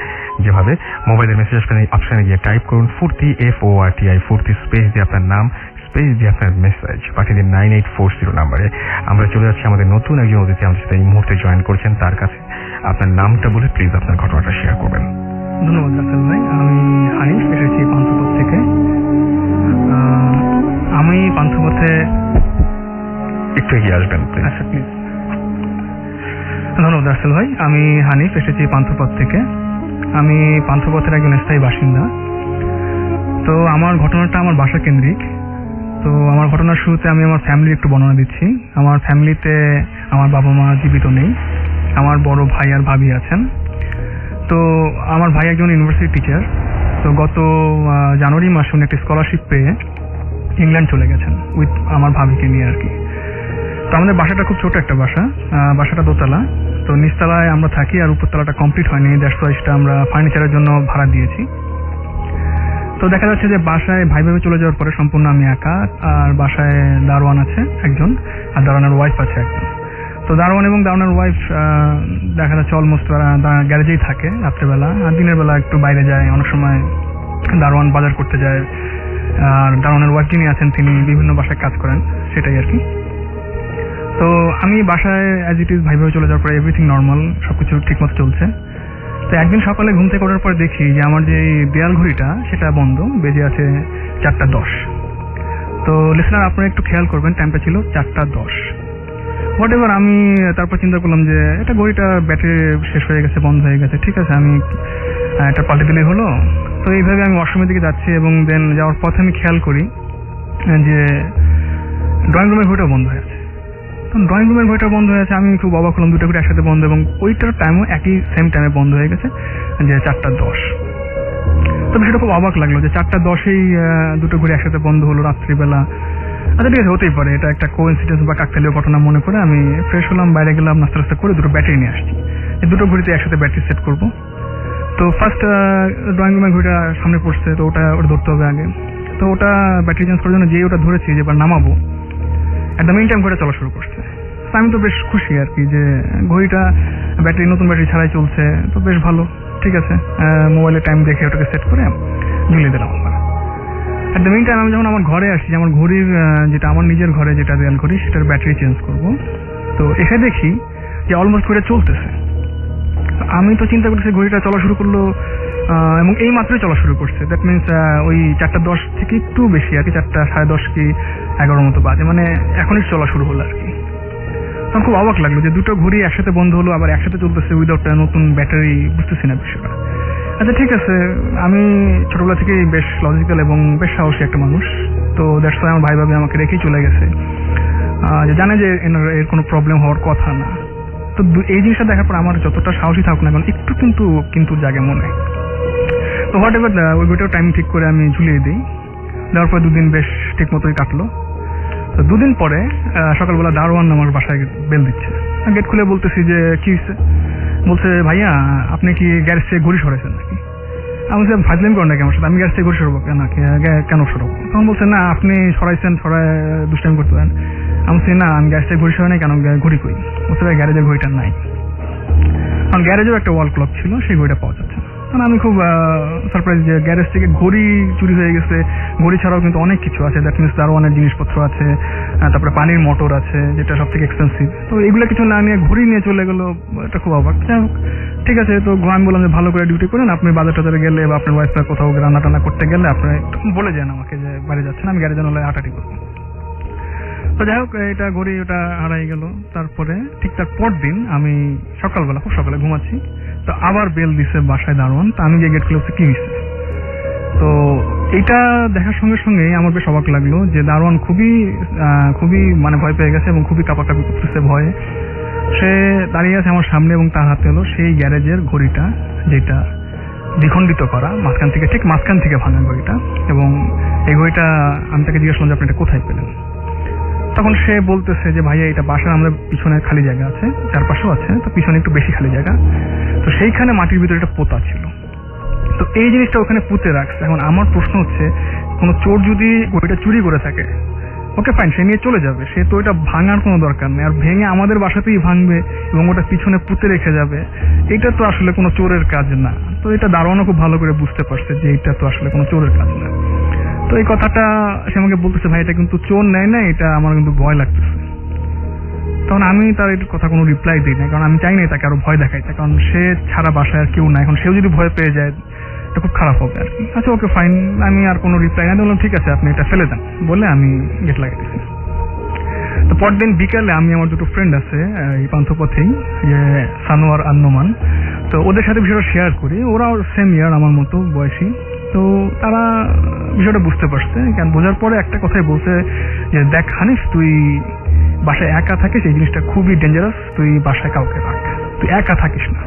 Speaker 2: যেভাবে, মোবাইলের মেসেজ অপশনে গিয়ে টাইপ করুন ফুর্তি, FORTI, ফুর্তি স্পেস দিয়ে আপনার নাম, স্পেস দিয়ে আপনার মেসেজ পাঠিয়ে দিন 9840 নাম্বারে। আমরা চলে যাচ্ছি আমাদের নতুন একজন অতিথি আমাদের সাথে এই মুহূর্তে জয়েন করছেন, তার কাছে আপনার নামটা বলে প্লিজ আপনার ঘটনাটা শেয়ার করবেন।
Speaker 1: ধন্যবাদ রাসেল ভাই। আমি হানিফ, এসেছি পান্থপথ থেকে। আমি পান্থপথে
Speaker 2: একটু এগিয়ে আসবেন প্লিজ।
Speaker 1: আচ্ছা প্লিজ। ধন্যবাদ রাসেল ভাই। আমি হানিফ, এসেছি পান্থপথ থেকে। আমি পান্থপথের একজন স্থায়ী বাসিন্দা। তো আমার ঘটনাটা আমার বাসা কেন্দ্রিক। তো আমার ঘটনার শুরুতে আমি আমার ফ্যামিলির একটু বর্ণনা দিচ্ছি। আমার ফ্যামিলিতে আমার বাবা মা জীবিত নেই। আমার বড় ভাই আর ভাবি আছেন। তো আমার ভাই একজন ইউনিভার্সিটি টিচার। তো গত জানুয়ারি মাসে উনি একটি স্কলারশিপ পেয়ে ইংল্যান্ড চলে গেছেন উইথ আমার ভাবিকে নিয়ে আর কি। তো আমাদের বাসাটা খুব ছোট একটা বাসা, বাসাটা দোতলা। তো নিচতলায় আমরা থাকি, আর উপরতলাটা কমপ্লিট হয়নি, দ্যাটস ওয়াই সেটা আমরা ফার্নিচারের জন্য ভাড়া দিয়েছি। তো দেখা যাচ্ছে যে বাসায় ভাই ভাবে চলে যাওয়ার পরে সম্পূর্ণ আমি একা, আর বাসায় দারোয়ান আছে একজন, আর দারোয়ানের ওয়াইফ আছে একজন। তো দারোয়ান এবং দারোয়ানের ওয়াইফ দেখা যাচ্ছে অলমোস্ট গ্যারেজেই থাকে রাত্রেবেলা, আর দিনের বেলা একটু বাইরে যায়। অনেক সময় দারোয়ান বাজার করতে যায়, আর দারোয়ানের ওয়াইফ যিনি আছেন তিনি বিভিন্ন বাসায় কাজ করেন, সেটাই আর কি। তো আমি বাসায় অ্যাজ ইট ইজ ভাই ভাবে চলে যাওয়ার পরে এভরিথিং নর্মাল, সবকিছু ঠিকমতো চলছে। তো একদিন সকালে ঘুম থেকে ওঠার পরে দেখি যে আমার যে দেয়াল ঘড়িটা সেটা বন্ধ, বেজে আছে 4:10। তো লিসেনার আপনারা একটু খেয়াল করবেন, টাইমটা ছিল 4:10। হোয়াট এভার, আমি তারপর চিন্তা করলাম যে এটা ঘড়িটা ব্যাটারি শেষ হয়ে গেছে, বন্ধ হয়ে গেছে, ঠিক আছে আমি এটা পাল্টে দিলেই হলো। তো এইভাবে আমি ওয়াশরুমের দিকে যাচ্ছি, এবং দেন যাওয়ার পথে আমি খেয়াল করি যে ড্রয়িং রুমের ঘড়িটা বন্ধ হয়ে আছে। তখন ড্রয়িং রুমের ঘড়িটা বন্ধ হয়ে আছে, আমি খুব অবাক হলাম, দুটো ঘড়ি একসাথে বন্ধ, এবং ওইটার টাইমও একই সেম টাইমে বন্ধ হয়ে গেছে, যে 4:10। তবে সেটা খুব অবাক লাগলো যে 4:10-এই দুটো ঘড়ি একসাথে বন্ধ হলো রাত্রিবেলা। আচ্ছা ঠিক আছে, হতেই পারে, এটা একটা কোইন্সিডেন্স বা কাকতালীয় ঘটনা মনে করে আমি ফ্রেশ হলাম, বাইরে গেলাম, নাস্তা টাস্তা করে দুটো ব্যাটারি নিয়ে আসছি, এই দুটো ঘড়িতে একসাথে ব্যাটারি সেট করবো। তো ফার্স্ট ড্রয়িং রুমের ঘড়িটা সামনে পড়ছে, তো ওটা ধরতে হবে আগে। তো ওটা ব্যাটারি চেঞ্জ করার জন্য যেই ওটা ধরেছি যে এবার নামাবো, অ্যাট দ্য মেইন টাইম ঘড়িটা চলা শুরু করছে। তো আমি তো বেশ খুশি আর কি, যে ঘড়িটা ব্যাটারি, নতুন ব্যাটারি ছাড়াই চলছে, তো বেশ ভালো, ঠিক আছে। মোবাইলে টাইম দেখে ওটাকে সেট করে ঝুলিয়ে দিলাম। অ্যাট দ্য মেইন টাইম আমি যখন আমার ঘরে আসি, আমার ঘড়ির যেটা আমার নিজের ঘরে যেটা রিয়াল ঘড়ি, সেটার ব্যাটারি চেঞ্জ করব। তো এসে দেখি যে অলমোস্ট ঘড়িটা চলতেছে। আমি তো চিন্তা করতেছি ঘড়িটা চলা শুরু করলো, এবং এই মাত্রই চলা শুরু করছে। দ্যাট মিনস ওই 4:10 থেকে একটু বেশি আর কি, 4:10 কি 11 মতো বাজে, মানে এখনই চলা শুরু হলো আর কি। তখন খুব অবাক লাগলো যে দুটো ঘড়ি একসাথে বন্ধ হলো, আবার একসাথে চলতেছে উইদাউট নতুন ব্যাটারি, বুঝতেছি না বিষয়টা। আচ্ছা ঠিক আছে, আমি ছোটবেলা থেকেই বেশ লজিক্যাল এবং বেশ সাহসী একটা মানুষ, তো দ্যাটস ওয়াই আমার ভাই ভাবি আমাকে রেখেই চলে গেছে, যে জানে যে এর কোনো প্রবলেম হওয়ার কথা না। তো এই জিনিসটা দেখার পর আমার যতটা সাহসী থাকুক না কারণ একটু কিন্তু জাগে মনে। তো হোয়াট এভার, ওই ঘড়িটাও টাইম ঠিক করে আমি ঝুলিয়ে দিই। দেওয়ার পর 2 দিন বেশ ঠিক মতোই কাটলো। তো 2 দিন পরে সকালবেলা দারোয়ান আমার বাসায় বেল দিচ্ছে। গেট খুলে বলতেছি যে কি হয়েছে, বলছে ভাইয়া আপনি কি গ্যারেজ থেকে ঘড়ি সরাইছেন নাকি? আমি বলছি ফাজলামি করেন নাকি আমার সাথে, আমি গ্যারেজ থেকে ঘড়ি সরাবো কেন সরাবো? তখন বলছে না আপনি সরাইছেন, সরাই দুষ্টামি করতে পারেন। আমি বলছি না আমি গ্যারেজ থেকে ঘড়ি সরাই নাই, কেন ঘড়ি কই? বলতে ভাই গ্যারেজের ঘড়িটা নাই, কারণ গ্যারেজেও একটা ওয়াল ক্লক ছিল, সেই ঘড়িটা পাওয়া যাচ্ছে না। কারণ আমি খুব সারপ্রাইজ যে গ্যারেজ থেকে ঘড়ি চুরি হয়ে গেছে। ঘড়ি ছাড়াও কিন্তু অনেক কিছু আছে, দ্যাট মিনস দারোয়ানের জিনিসপত্র আছে, তারপরে পানির মোটর আছে যেটা সব থেকে এক্সপেন্সিভ। তো এগুলো কিছু না নিয়ে ঘড়ি নিয়ে চলে গেলো, এটা খুব অবাক। যাই হোক ঠিক আছে, তো আমি বললাম যে ভালো করে ডিউটি করেন, আপনি বাজার টাজারে গেলে বা আপনার ওয়াইফের কোথাও রান্না টান্না করতে গেলে আপনি বলে যান আমাকে যে বাইরে যাচ্ছেন, আমি গ্যারেজে নলে হাঁটাহাঁটি করবো। তো যাই হোক এটা ঘড়ি ওটা হারাই গেল। তারপরে ঠিক তার পর দিন আমি সকালবেলা খুব সকালে ঘুমাচ্ছি, তো আবার বেল দিছে বাসায় দারোয়ান। তো আমি যে গেট খুলে কি হয়েছে, তো এটা দেখার সঙ্গে সঙ্গে আমার বেশ অবাক লাগলো যে দারোয়ান খুবই মানে ভয় পেয়ে গেছে এবং খুবই কাঁপাকাঁপি করতেছে ভয়ে। সে দাঁড়িয়ে আছে আমার সামনে এবং তার হাতে হলো সেই গ্যারেজের ঘড়িটা, যেটা দ্বিখণ্ডিত করা, ঠিক মাঝখান থেকে ভাঙা ঘড়িটা। এবং এই ঘড়িটা আমি তাকে জিজ্ঞেস করলাম যে আপনি এটা কোথায় পেলেন? তখন সে বলতেছে যে ভাইয়া এটা বাসার আমাদের পিছনে খালি জায়গা আছে, চারপাশেও আছে, তো পিছনে একটু বেশি খালি জায়গা, তো সেইখানে মাটির ভিতরে একটা পোতা ছিল, তো এই জিনিসটা ওখানে পুঁতে রাখছে। এখন আমার প্রশ্ন হচ্ছে, কোনো চোর যদি ওইটা চুরি করে থাকে, ওকে ফাইন, সে নিয়ে চলে যাবে, সে তো ওইটা ভাঙার কোনো দরকার নেই, আর ভেঙে আমাদের বাসাতেই ভাঙবে এবং ওটা পিছনে পুঁতে রেখে যাবে, এটা তো আসলে কোনো চোরের কাজ না। তো এটা দারোয়ানও খুব ভালো করে বুঝতে পারছে যে এটা তো আসলে কোনো চোরের কাজ না। তো এই কথাটা সে আমাকে বলতেছে ভাই এটা কিন্তু চোর নেয় না, এটা আমার কিন্তু ভয় লাগতেছে। তখন আমি তার এই কথা কোনো রিপ্লাই দিই না, কারণ আমি চাই না তাকে আরো ভয় দেখাইতে, কারণ সে ছাড়া বাসায় আর কেউ নাই। এখন সেও যদি ভয় পেয়ে যায় এটা খুব খারাপ হবে আর কি। আচ্ছা ওকে ফাইন, আমি আর কোনো রিপ্লাই না বললাম ঠিক আছে আপনি এটা ফেলে দেন বলে আমি গেট লাগিয়ে দিচ্ছি। তো পরদিন বিকালে আমি আমার 2 ফ্রেন্ড আছে এই পান্থপথেই, যে সানোয়ার আর নোমান, তো ওদের সাথে বিষয়টা শেয়ার করি। ওরাও সেম ইয়ার আমার মতো বয়সী, তো তারা বিষয়টা বুঝতে পারছে। কারণ বোঝার পরে একটা কথাই বলছে যে দেখ হানিফ, তুই বাসায় একা থাকিস, এই জিনিসটা খুবই ডেঞ্জারাস, তুই বাসায় কাউকে রাখ, তুই একা থাকিস না।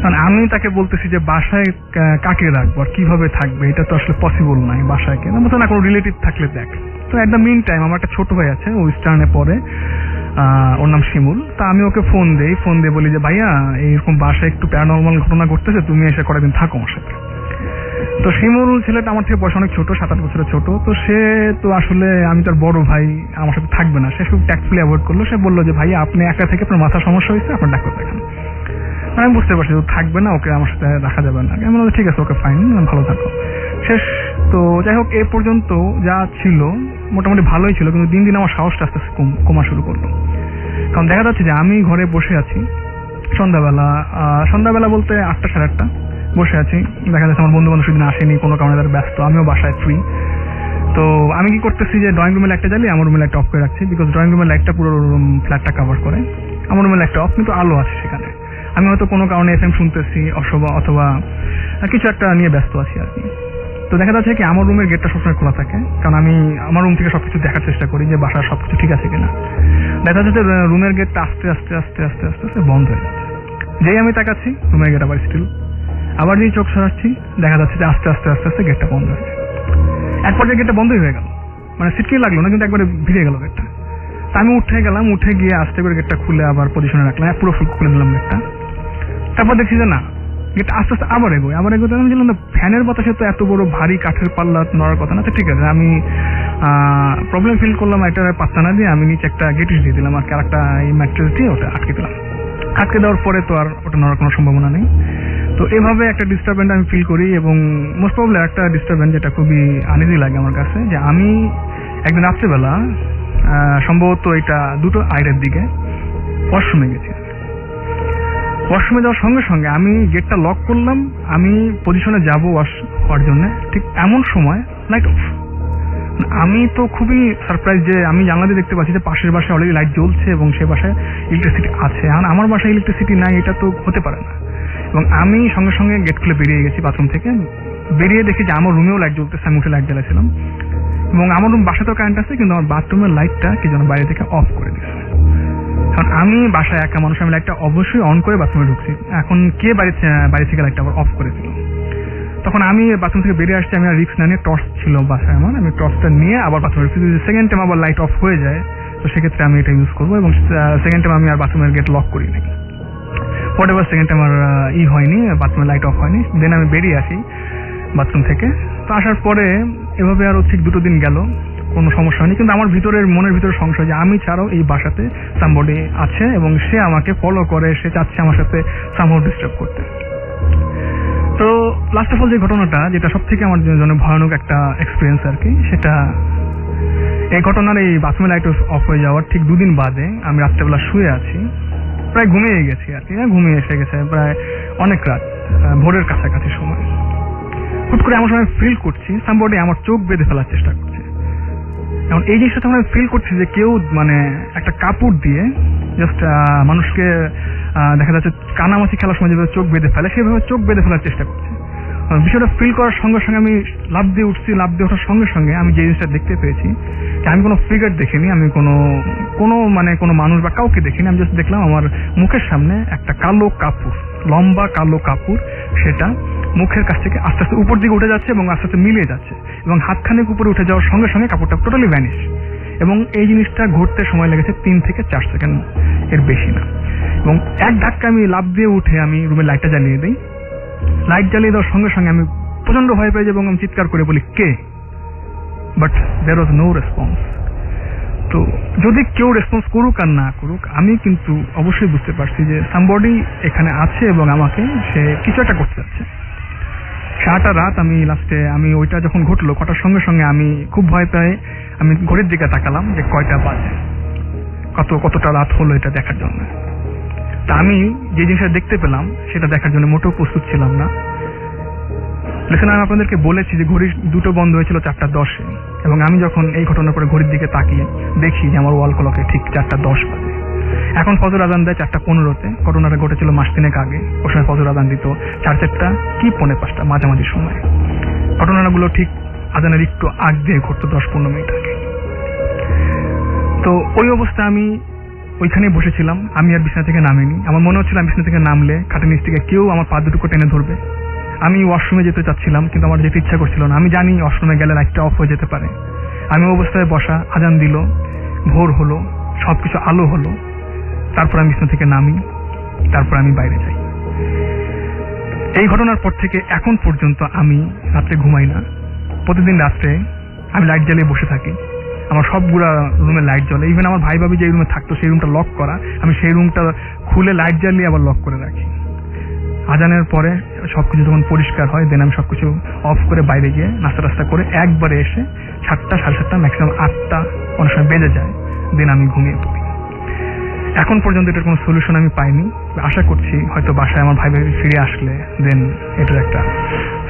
Speaker 1: কারণ আমি তাকে বলতেছি যে বাসায় কাকে রাখবো আর কিভাবে থাকবে, এটা তো আসলে পসিবল নয় বাসায় কেনা, বলতে না কোনো রিলেটিভ থাকলে দেখ। তো এট দ্য মিন টাইম আমার একটা ছোট ভাই আছে, ও ইস্টার্নে পড়ে, ওর নাম শিমুল। তা আমি ওকে ফোন দিয়ে বলি যে ভাইয়া এইরকম বাসায় একটু প্যারানর্মাল ঘটনা ঘটতেছে, তুমি এসে কয়েকদিন থাকো আমার সাথে। তো শিমুল ছেলেটা আমার থেকে বয়স অনেক ছোট, 7-8 বছরের ছোট। তো সে তো আসলে আমি তার বড় ভাই, আমার সাথে থাকবে না, সে খুব ট্যাক্টফুলি অ্যাভয়েড করলো। সে বললো যে ভাইয়া আপনি একা থেকে আপনার মাথা সমস্যা হয়েছে, আপনার ডাক্তার দেখান। আমি বুঝতে পারছি ও থাকবে না, ওকে আমার সাথে রাখা যাবে না। আমি বললাম ঠিক আছে ওকে ফাইন, ভালো থাকো, শেষ। তো যাই হোক এ পর্যন্ত যা ছিল মোটামুটি ভালোই ছিল, কিন্তু দিন দিন আমার সাহসটা আস্তে আস্তে কমা শুরু করলো। কারণ দেখা যাচ্ছে যে আমি ঘরে বসে আছি সন্ধ্যাবেলা বলতে 8টা 8:30 বসে আছি, দেখা যাচ্ছে আমার বন্ধু বান্ধব সেদিন আসেনি, কোনো কারণে তারা ব্যস্ত, আমিও বাসায় ফ্রি। তো আমি কি করতেছি যে ড্রয়িং রুমে লাইটটা জ্বালিয়ে আমার রুমে লাইটটা অফ করে রাখছি, বিকজ ড্রয়িং রুমের লাইটটা পুরো রুম ফ্ল্যাটটা কভার করে। আমার রুমে লাইটটা অফ, কিন্তু আলো আছে সেখানে। আমি হয়তো কোনো কারণে FM শুনতেছি অথবা কিছু একটা নিয়ে ব্যস্ত আছি আর কি। তো দেখা যাচ্ছে কি আমার রুমের গেটটা সবসময় খোলা থাকে, কারণ আমি আমার রুম থেকে সবকিছু দেখার চেষ্টা করি যে বাসার সবকিছু ঠিক আছে কিনা। দেখা যাচ্ছে রুমের গেটটা আস্তে আস্তে আস্তে আস্তে আস্তে আস্তে বন্ধ হয়ে যাচ্ছে। যেই আমি তাকাচ্ছি রুমের গেট আবার স্টিল, আবার যেই চোখ সরাচ্ছি দেখা যাচ্ছে যে আস্তে আস্তে আস্তে আস্তে গেটটা বন্ধ হয়ে যায়। এক পর্যায়ে গেটটা বন্ধই হয়ে গেল, মানে সিটকে লাগলো না কিন্তু একবারে ভিড়ে গেল গেটটা। তা আমি উঠে গেলাম, উঠে গিয়ে আস্তে করে গেটটা খুলে আবার পজিশনে রাখলাম, পুরো ফুল খুলে দিলাম গেটটা। তারপর দেখছি যে না, গেটটা আস্তে আস্তে আবার এগোতে আমি জানলাম ফ্যানের বাতাসে তো এত বড় ভারী কাঠের পাল্লা নড়ার কথা না। তো ঠিক আছে, আমি প্রবলেম ফিল করলাম, এটা পাত্তা না দিয়ে আমি নিচে একটা গেটিস দিয়ে দিলাম আর কি, আরেকটা এই ম্যাট্রেস দিয়ে ওটা আটকে দিলাম। আটকে দেওয়ার পরে তো আর ওটা নড়ার কোনো সম্ভাবনা নেই। তো এভাবে একটা ডিস্টারবেন্স আমি ফিল করি, এবং মোস্ট প্রবলি একটা ডিস্টারবেন্স যেটা খুবই আনইজি লাগে আমার কাছে, যে আমি একদিন রাত্রেবেলা সম্ভবত এটা 2:02 দিকে ওয়াশরুমে গেছি। ওয়াশরুমে যাওয়ার সঙ্গে সঙ্গে আমি গেটটা লক করলাম, আমি পজিশনে যাব ওয়াশ হওয়ার জন্য, ঠিক এমন সময় লাইট অফ। আমি তো খুবই সারপ্রাইজ যে আমি জানলা দিয়ে দেখতে পাচ্ছি যে পাশের বাসায় অলরেডি লাইট জ্বলছে এবং সে বাসায় ইলেকট্রিসিটি আছে, আর আমার বাসায় ইলেকট্রিসিটি নাই, এটা তো হতে পারে না। এবং আমি সঙ্গে সঙ্গে গেট খুলে বেরিয়ে গেছি বাথরুম থেকে। বেরিয়ে দেখি যে আমার রুমেও লাইট জ্বলতেছে, আমি উঠে লাইট জ্বালাছিলাম, এবং আমার রুম বাসাতেও কারেন্ট আছে কিন্তু আমার বাথরুমের লাইটটা কি যেন বাইরে থেকে অফ করে দিয়েছে। কারণ আমি বাসায় একা মানুষ, আমি লাইটটা অবশ্যই অন করে বাথরুমে ঢুকছি, এখন কে বাড়ি থেকে লাইটটা আবার অফ করে দিল। তখন আমি বাথরুম থেকে বেরিয়ে আসছি, আমি আর রিস্ক না নিয়ে, টর্চ ছিল বাসায় আমার, আমি টর্চটা নিয়ে আবার বাথরুমে ঢুকছি। যদি সেকেন্ড টাইম আবার লাইট অফ হয়ে যায় তো সেক্ষেত্রে আমি এটা ইউজ করবো, এবং সেকেন্ড টাইম আমি আর বাথরুমের গেট লক করি নাই। হোয়াট এভার সেকেন্ড টাইম আর হয়নি, বাথরুমের লাইট অফ হয়নি। দেন আমি বেরিয়ে আসি বাথরুম থেকে। তো আসার পরে এভাবে আরো ঠিক 2 দিন গেল, কোনো সমস্যা হয়নি। কিন্তু আমার মনের ভিতরে সংশয় যে আমি ছাড়াও এই বাসাতে সামবডি আছে এবং সে আমাকে ফলো করে, সে চাচ্ছে আমার সাথে সামহাউ ডিস্টার্ব করতে। তো লাস্ট অফ অল যে ঘটনাটা, যেটা সব থেকে আমার জন্য ভয়ানক একটা এক্সপিরিয়েন্স আর কি, সেটা এই ঘটনার এই বাথরুমের লাইট অফ হয়ে যাওয়ার ঠিক 2 দিন বাদে আমি রাত্রেবেলা শুয়ে আছি, প্রায় ঘুমিয়ে গেছি আর কি, ঘুমিয়ে এসে গেছে প্রায় অনেক রাত, ভোরের কাছাকাছি সময়। হুট করে এমন সময় ফিল করছি সামবডি আমার চোখ বেঁধে ফেলার চেষ্টা করছে। এখন এই জিনিসটা তখন আমি ফিল করছি যে কেউ মানে একটা কাপড় দিয়ে জাস্ট মানুষকে দেখা যাচ্ছে কানামাছি খেলার সময় যেভাবে চোখ বেঁধে ফেলে সেভাবে চোখ বেঁধে ফেলার চেষ্টা করছে। বিষয়টা ফিল করার সঙ্গে সঙ্গে আমি লাফ দিয়ে উঠছি, লাফ দিয়ে ওঠার সঙ্গে সঙ্গে আমি যে জিনিসটা দেখতে পেয়েছি, আমি কোনো ফিগার দেখিনি, আমি কোনো মানুষ বা কাউকে দেখিনি, আমি জাস্ট দেখলাম আমার মুখের সামনে একটা কালো কাপড়, লম্বা কালো কাপড়, সেটা মুখের কাছ থেকে আস্তে আস্তে উপর দিকে উঠে যাচ্ছে এবং আস্তে আস্তে মিলিয়ে যাচ্ছে, এবং হাতখানেক উপরে উঠে যাওয়ার সঙ্গে সঙ্গে কাপড়টা টোটালি ভ্যানিশ। এবং এই জিনিসটা ঘটতে সময় লেগেছে 3 থেকে 4 সেকেন্ড, এর বেশি না। এবং এক ধাক্কা আমি লাফ দিয়ে উঠে আমি রুমের লাইটটা জ্বালিয়ে দিই। লাইট জ্বালিয়ে দেওয়ার সঙ্গে সঙ্গে আমি প্রচন্ড ভয় পেয়ে যাই এবং আমি চিৎকার করে বলি কে, but there was no response. তো যদি কেউ রেসপন্স করুক আর না করুক, আমি কিন্তু অবশ্যই বুঝতে পারছি যে সামবডি এখানে আছে এবং আমাকে সে কিছু একটা করতে যাচ্ছে। সারাটা রাত আমি লাস্টে আমি ওইটা যখন ঘটলো, ঘটার সঙ্গে সঙ্গে আমি খুব ভয় পেয়ে আমি ঘড়ির দিকে তাকালাম যে কয়টা বাজে, কতটা রাত হলো এটা দেখার জন্য। তা আমি যে জিনিসটা দেখতে পেলাম সেটা দেখার জন্য মোটেও প্রস্তুত ছিলাম না। লিসেন, আমি আপনাদেরকে বলেছি যে ঘড়ি দুটো বন্ধ হয়েছিল 4:10-এ, এবং আমি যখন এই ঘটনার পরে ঘড়ির দিকে তাকিয়ে দেখি যে আমার ওয়াল ক্লকে ঠিক 4:10 বাজে। এখন ফজর আজান দেয় 4:15-তে, ঘটনাটা ঘটেছিল মাস 3 আগে। ওই সময় ফজর আজান দিত 4:30 কি 4:45 মাঝামাঝি সময়। ঘটনাগুলো ঠিক আজানের একটু আগ দিয়ে ঘটতো 10-15 মিনিট আগে। তো ওই অবস্থা আমি ওইখানে বসেছিলাম, আমি আর বিছানা থেকে নামিনি। আমার মনে হচ্ছিল আমি বিছানা থেকে নামলে খাটের নিচ থেকে কেউ আমার পা দুটো টেনে ধরবে। আমি ওয়াশরুমে যেতে চাচ্ছিলাম কিন্তু আমার যেতে ইচ্ছা করছিল না। আমি জানি ওয়াশরুমে গেলে লাইটটা অফ হয়ে যেতে পারে। আমি অবস্থায় বসা, আজান দিল, ভোর হলো, সবকিছু আলো হলো, তারপর আমি বিছানা থেকে নামি, তারপর আমি বাইরে যাই। এই ঘটনার পর থেকে এখন পর্যন্ত আমি রাত্রে ঘুমাই না। প্রতিদিন রাত্রে আমি লাইট জ্বালিয়ে বসে থাকি। আমার সবগুলা রুমে লাইট জ্বলে, ইভেন আমার ভাই ভাবি যে রুমে থাকতো সেই রুমটা লক করা, আমি সেই রুমটা খুলে লাইট জ্বালিয়ে আবার লক করে রাখি। আজানের পরে সবকিছু যখন পরিষ্কার হয় দেন আমি সবকিছু অফ করে বাইরে গিয়ে নাস্তা টাস্তা করে একবারে এসে 7টা, 7:30, ম্যাক্সিমাম 8টা অনেক সময় বেজে যায়, দেন আমি ঘুমিয়ে পড়ি। এখন পর্যন্ত এটার কোনো সলিউশন আমি পাইনি। আশা করছি হয়তো বাসায় আমার ভাই ভাবি ফিরে আসলে দেন এটার একটা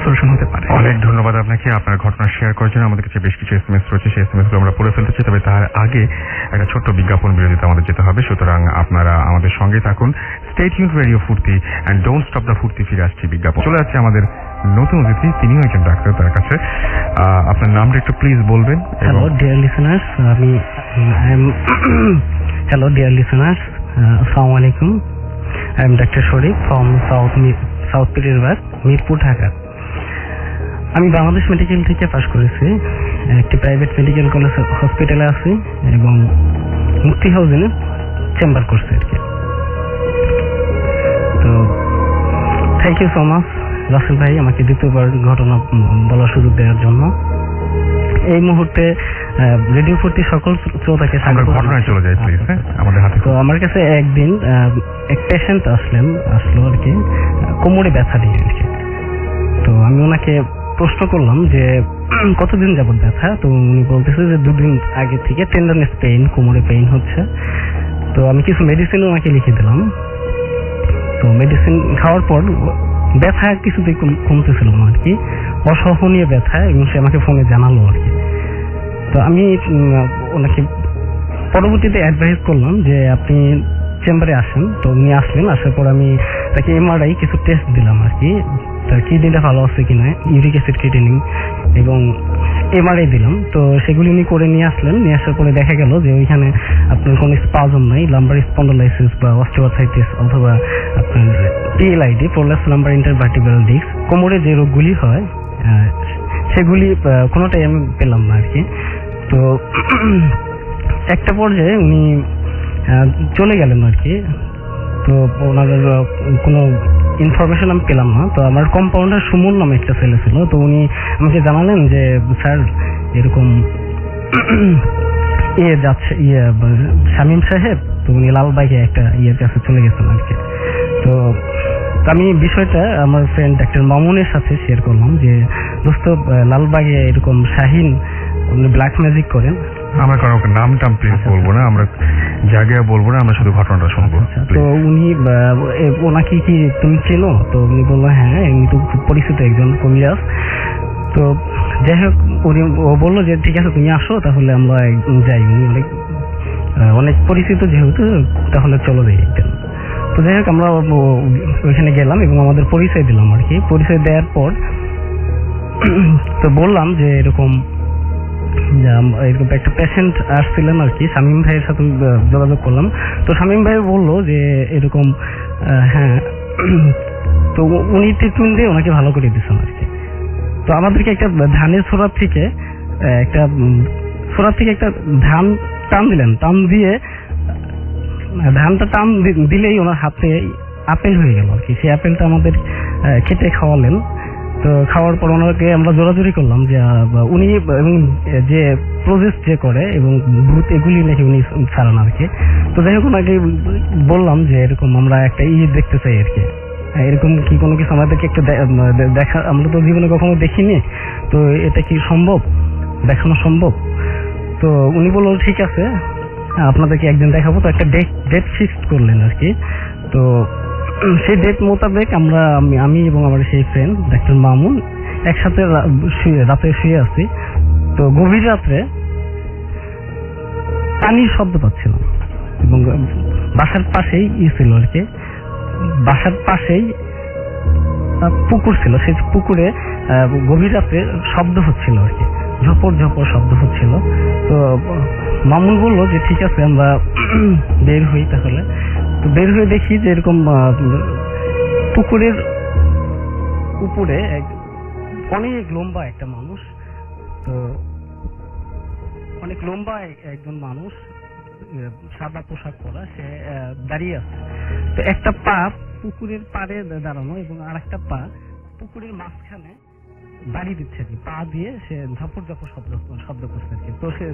Speaker 1: সলিউশন হতে পারে।
Speaker 2: অনেক ধন্যবাদ আপনাকে আপনার ঘটনা শেয়ার করার জন্য। আমাদের কাছে বেশ কিছু SMS রয়েছে, সেই SMS গুলো আমরা পড়ে ফেলতেছি, তবে তার আগে একটা ছোট্ট বিজ্ঞাপন বিরতিতে আমাদের যেতে হবে। সুতরাং আপনারা আমাদের সঙ্গে থাকুন। স্টে টিউনড রেডিও ফুর্তি অ্যান্ড ডোন্ট স্টপ দ্য ফুর্তি। ফিরে আসছি বিজ্ঞাপন। চলে যাচ্ছে আমাদের নতুন অতিথি, তিনিও একজন ডাক্তার। তার কাছে আপনার নামটা একটু প্লিজ বলবেন।
Speaker 8: Hello, dear listeners. Hello, dear listeners. Assalamu alaikum. I am Dr. Sharif from South Petersburg, Mirpur, Dhaka. আমি বাংলাদেশ মেডিকেল থেকে পাশ করেছি। একটি প্রাইভেট মেডিকেল কলেজ হসপিটালে আছি এবং মুক্তি হাউজিংয়ে চেম্বার করছি আর কি। তো thank you so much Russell ভাই আমাকে দ্বিতীয়বার ঘটনা বলার সুযোগ দেওয়ার জন্য। এই মুহূর্তে রেডিও ফুর্তি সকল শ্রোতাকে
Speaker 2: আমরা ঘটনায় চলে যাই প্লিজ। আমাদের হাতে
Speaker 8: তো আমার কাছে একদিন এক পেশেন্ট আসলো আর কি, কোমরে ব্যথা নিয়ে আর কি। তো আমি ওনাকে প্রশ্ন করলাম যে কতদিন যাবত ব্যথা। তো উনি বলতেছে যে 2 দিন আগে থেকে টেন্ডারনেস পেইন, কোমরে পেইন হচ্ছে। তো আমি কিছু মেডিসিন ওনাকে লিখে দিলাম। তো মেডিসিন খাওয়ার পর ব্যথা কিছুতেই কমতেছিল না আর কি, অসহনীয় ব্যথা, এবং সে আমাকে ফোনে জানালো আর কি। তো আমি ওনাকে পরবর্তীতে অ্যাডভাইস করলাম যে আপনি চেম্বারে আসেন। তো উনি আসলেন, আসার পর আমি তাকে এমআরআই কিছু টেস্ট দিলাম আর কি, তার কিডনিটা ভালো আছে কিনা, ইউরিক অ্যাসিড ক্রিয়েটিনিন এবং এমআরআই দিলাম। তো সেগুলি উনি করে নিয়ে আসলেন। নিয়ে আসার পরে দেখা গেল যে ওইখানে আপনার কোনো স্পাজম নাই, লাম্বার স্পন্ডোলাইসিস বা অস্টিওআর্থ্রাইটিস অথবা আপনার PLID, prolapse lumber intervertebral disk, কোমরে যে রোগগুলি হয় সেগুলি কোনোটাই আমি পেলাম না আর কি। তো একটা পর্যায়ে উনি চলে গেলেন আর কি। তো ওনার কোনো ইনফরমেশন আমি পেলাম না। তো আমার কম্পাউন্ডার সুমন নামে একটা ছেলে ছিল। তো উনি আমাকে জানালেন যে স্যার এরকম যাচ্ছে শামীম সাহেব, তো উনি লালবাগে একটা কাছে চলে গেছেন আর কি। তো আমি বিষয়টা আমার ফ্রেন্ড ডাক্তার মামুনের সাথে শেয়ার করলাম যে দোস্ত লালবাগে এরকম শাহিন উনি ব্ল্যাক ম্যাজিক করেন।
Speaker 2: আমরা কারো নাম টাম প্লিজ বলবো না, আমরা জায়গা বলবো না, আমরা শুধু ঘটনাটা শুনবো।
Speaker 8: তো উনি ওনাকে কি তুমি চেনো? তো উনি বললো হ্যাঁ, উনি তো খুব পরিচিত একজন কবিরাজ। তো যাই হোক ও বললো যে ঠিক আছে তুমি আসো, তাহলে আমরা যাই। উনি অনেক পরিচিত যেহেতু, তাহলে চলো যাই। তো যাই হোক আমরা ওইখানে গেলাম এবং আমাদের পরিচয় দিলাম আর কি। পরিচয় দেওয়ার পর তো বললাম যে এরকম একটা পেশেন্ট আসছিলেন আর কি, শামীম ভাইয়ের সাথে যোগাযোগ করলাম। তো শামীম ভাই বললো যে এরকম হ্যাঁ, তো উনি ট্রিটমেন্ট দিয়ে ওনাকে ভালো করে দিচ্ছেন আর কি। তো আমাদেরকে একটা ধানের ছোড়ার থেকে একটা ধান টান দিলেন, টান দিয়ে ধানটা টান দিলেই ওনার হাতে আপেল হয়ে গেল আর কি। সেই আপেলটা আমাদের খেতে খাওয়ালেন। তো খাওয়ার পর ওনাকে আমরা জোরাজোরি করলাম যে উনি এবং যে প্রসেস যে করে এবং ভূত এগুলি নাকি উনি ছাড়ান আর কি। তো যাই হোক ওনাকে বললাম যে এরকম আমরা একটা দেখতে চাই আর কি, এরকম কি কোনো কিছু আমাদেরকে একটু দেখা, আমরা তো জীবনে কখনো দেখিনি, তো এটা কি সম্ভব, দেখানো সম্ভব? তো উনি বললো ঠিক আছে আপনাদেরকে একদিন দেখাবো। তো একটা ডেট ফিক্সড করলেন আর কি। তো সেই ডেট মোতাবেক আমি এবং আমার সেই ফ্রেন্ড ডাক্তার মামুন একসাথে রাতে শুয়ে আছি। তো গভীর রাত্রে পানির শব্দ পাচ্ছিলাম এবং বাসার পাশেই ছিল আর কি, বাসার পাশেই পুকুর ছিল। সেই পুকুরে গভীর রাত্রে শব্দ হচ্ছিল আর কি, ঝপর ঝপর শব্দ হচ্ছিল। তো মামুন বললো যে ঠিক আছে আমরা বের হই তাহলে। তো বের হয়ে দেখি যে এরকম পুকুরের উপরে অনেক লম্বা একটা মানুষ, তো অনেক লম্বা একজন মানুষ, সাদা পোশাক পরা, সে দাঁড়িয়ে আছে। তো একটা পা পুকুরের পাড়ে দাঁড়ানো এবং আর একটা পা পুকুরের মাঝখানে দাঁড়িয়ে দিচ্ছে, পা দিয়ে সে ঝপর ঝপর শব্দ করছে। তো সে